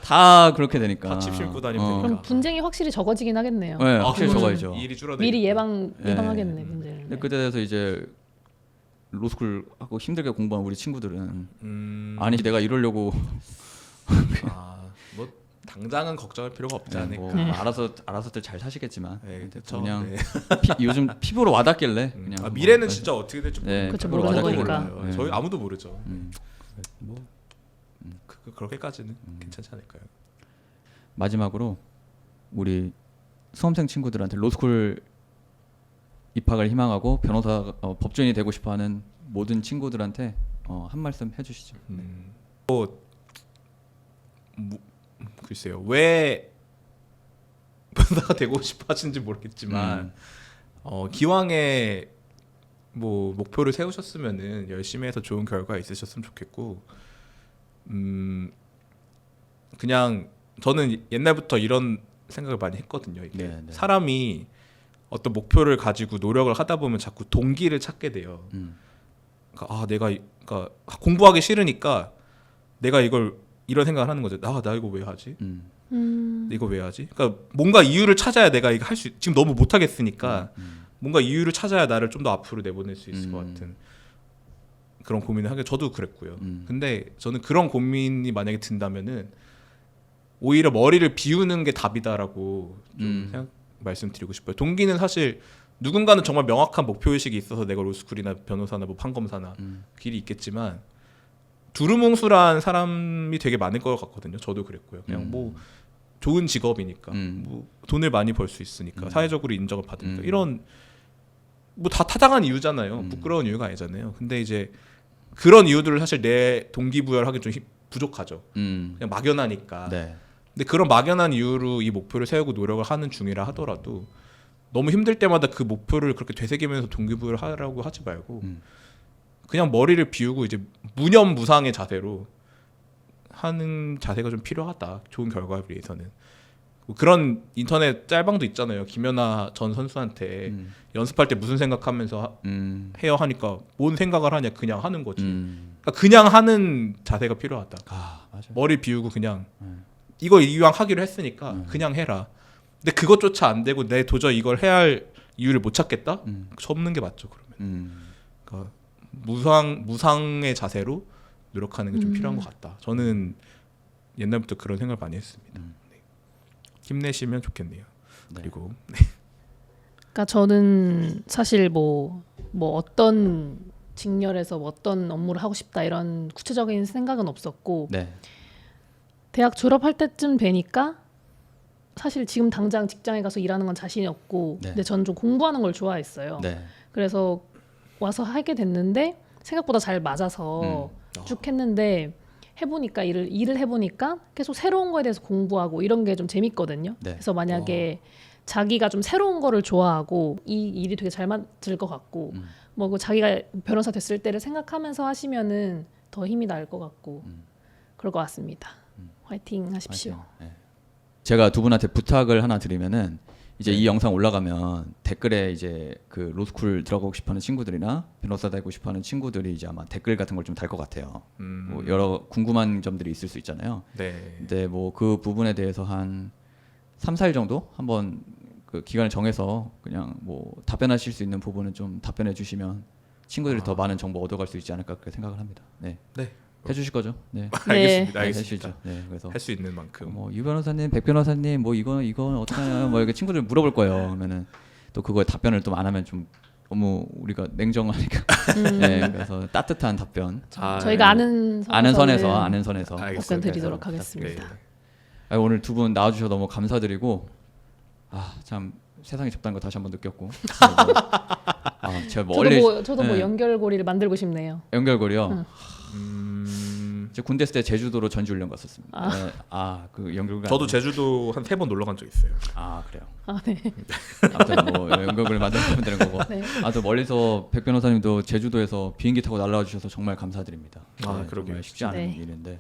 다 그렇게 되니까. 다 칩 싣고 다니면 되니까. 그럼 분쟁이 확실히 적어지긴 하겠네요. 네, 확실히 적어야죠. 일이 줄어들고. 미리 예방하겠네 분쟁을. 네. 그때 돼서 이제 로스쿨 하고 힘들게 공부한 우리 친구들은 아니 내가 이러려고 뭐 당장은 걱정할 필요가 없지 않을까. 뭐 알아서들 잘 사시겠지만 그냥 네. 요즘 피부로 와닿길래 그냥 미래는 진짜 어떻게 될지 모르는 거니까. 저희 아무도 모르죠. 그렇게까지는 괜찮지 않을까요? 마지막으로 우리 수험생 친구들한테 로스쿨 입학을 희망하고 변호사 법조인이 되고 싶어하는 모든 친구들한테 한 말씀 해주시죠. 글쎄요, 왜 변호사가 되고 싶어하시는지 모르겠지만 기왕에 뭐 목표를 세우셨으면은 열심히 해서 좋은 결과 있으셨으면 좋겠고, 그냥 저는 옛날부터 이런 생각을 많이 했거든요. 이게 네. 사람이 어떤 목표를 가지고 노력을 하다 보면 자꾸 동기를 찾게 돼요. 그러니까 내가 공부하기 싫으니까 내가 이런 생각을 하는 거죠. 나 이거 왜 하지? 이거 왜 하지? 그러니까 뭔가 이유를 찾아야 내가 이거 할 수 지금 너무 못 하겠으니까 뭔가 이유를 찾아야 나를 좀 더 앞으로 내보낼 수 있을 것 같은 그런 고민을 하게. 저도 그랬고요. 근데 저는 그런 고민이 만약에 든다면은 오히려 머리를 비우는 게 답이다라고 좀 말씀드리고 싶어요. 동기는 사실 누군가는 정말 명확한 목표의식이 있어서 내가 로스쿨이나 변호사나 뭐 판검사나 길이 있겠지만 두루뭉술한 사람이 되게 많을 것 같거든요. 저도 그랬고요. 그냥 뭐 좋은 직업이니까 뭐 돈을 많이 벌 수 있으니까 사회적으로 인정을 받으니까 이런 뭐 다 타당한 이유잖아요. 부끄러운 이유가 아니잖아요. 근데 이제 그런 이유들을 사실 내 동기부여를 하기 좀 부족하죠. 그냥 막연하니까. 네. 근데 그런 막연한 이유로 이 목표를 세우고 노력을 하는 중이라 하더라도 너무 힘들 때마다 그 목표를 그렇게 되새기면서 동기부여를 하라고 하지 말고 그냥 머리를 비우고 이제 무념무상의 자세로 하는 자세가 좀 필요하다. 좋은 결과를 위해서는. 그런 인터넷 짤방도 있잖아요. 김연아 전 선수한테 연습할 때 무슨 생각하면서 해요 하니까 뭔 생각을 하냐, 그냥 하는 거지. 그러니까 그냥 하는 자세가 필요하다. 맞아요. 머리 비우고 그냥 이거 이왕 하기로 했으니까 그냥 해라. 근데 그것조차 안 되고 내 도저히 이걸 해야 할 이유를 못 찾겠다? 접는 게 맞죠. 그러면 그러니까 무상의 자세로 노력하는 게 좀 필요한 것 같다. 저는 옛날부터 그런 생각을 많이 했습니다. 네. 힘내시면 좋겠네요. 네. 그리고 그러니까 저는 사실 뭐 어떤 직렬에서 어떤 업무를 하고 싶다 이런 구체적인 생각은 없었고 네. 대학 졸업할 때쯤 되니까 사실 지금 당장 직장에 가서 일하는 건 자신이 없고 네. 근데 저는 좀 공부하는 걸 좋아했어요. 네. 그래서 와서 하게 됐는데 생각보다 잘 맞아서 쭉 했는데 해보니까 일을 해보니까 계속 새로운 거에 대해서 공부하고 이런 게 좀 재밌거든요. 네. 그래서 만약에 자기가 좀 새로운 거를 좋아하고 이 일이 되게 잘 맞을 것 같고 뭐 그 자기가 변호사 됐을 때를 생각하면서 하시면은 더 힘이 날 것 같고 그럴 것 같습니다. 화이팅 하십시오. 네. 제가 두 분한테 부탁을 하나 드리면은 이제 이 영상 올라가면 댓글에 이제 그 로스쿨 들어가고 싶어하는 친구들이나 변호사 되고 싶어하는 친구들이 이제 아마 댓글 같은 걸 좀 달 것 같아요. 뭐 여러 궁금한 점들이 있을 수 있잖아요. 네. 근데 뭐 그 부분에 대해서 한 3, 4일 정도 한번 그 기간을 정해서 그냥 뭐 답변하실 수 있는 부분은 좀 답변해 주시면 친구들이 더 많은 정보 얻어갈 수 있지 않을까 그렇게 생각을 합니다. 네. 네. 해주실 거죠? 네. 알겠습니다. 해주시죠. 네. 그래서 할 수 있는 만큼. 뭐 유 변호사님, 백 변호사님, 뭐 이건 어떻게 하냐, 뭐 이렇게 친구들 물어볼 거예요. 그러면은 또 그거에 답변을 또 안 하면 좀 너무 우리가 냉정하니까. 네. 그래서 따뜻한 답변. 저희가 아는 선에서 답변 드리도록 하겠습니다. 네. 오늘 두 분 나와주셔서 너무 감사드리고 참 세상이 좁다는 거 다시 한번 느꼈고. 제가 뭐 저도 뭐 연결고리를 만들고 싶네요. 연결고리요. 제 군대 있을 때 제주도로 전지훈련 갔었습니다. 그 연극을 저도 제주도 한 3번 놀러 간 적 있어요. 그래요. 네. 아무튼 뭐 연극을 만들면 되는 거고. 네. 또 멀리서 백 변호사님도 제주도에서 비행기 타고 날라와 주셔서 정말 감사드립니다. 그러게요. 쉽지 않은 일인데.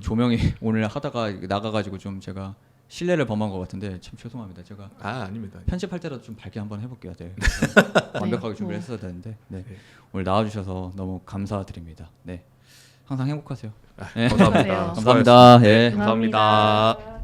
조명이 오늘 하다가 나가가지고 좀 제가 신뢰를 범한 것 같은데 참 죄송합니다. 제가 아닙니다. 편집할 때라도 좀 밝게 한번 해볼게요. 완벽하게 준비를 했어야 되는데 오늘 나와주셔서 너무 감사드립니다. 항상 행복하세요. 감사합니다. 감사합니다. 감사합니다.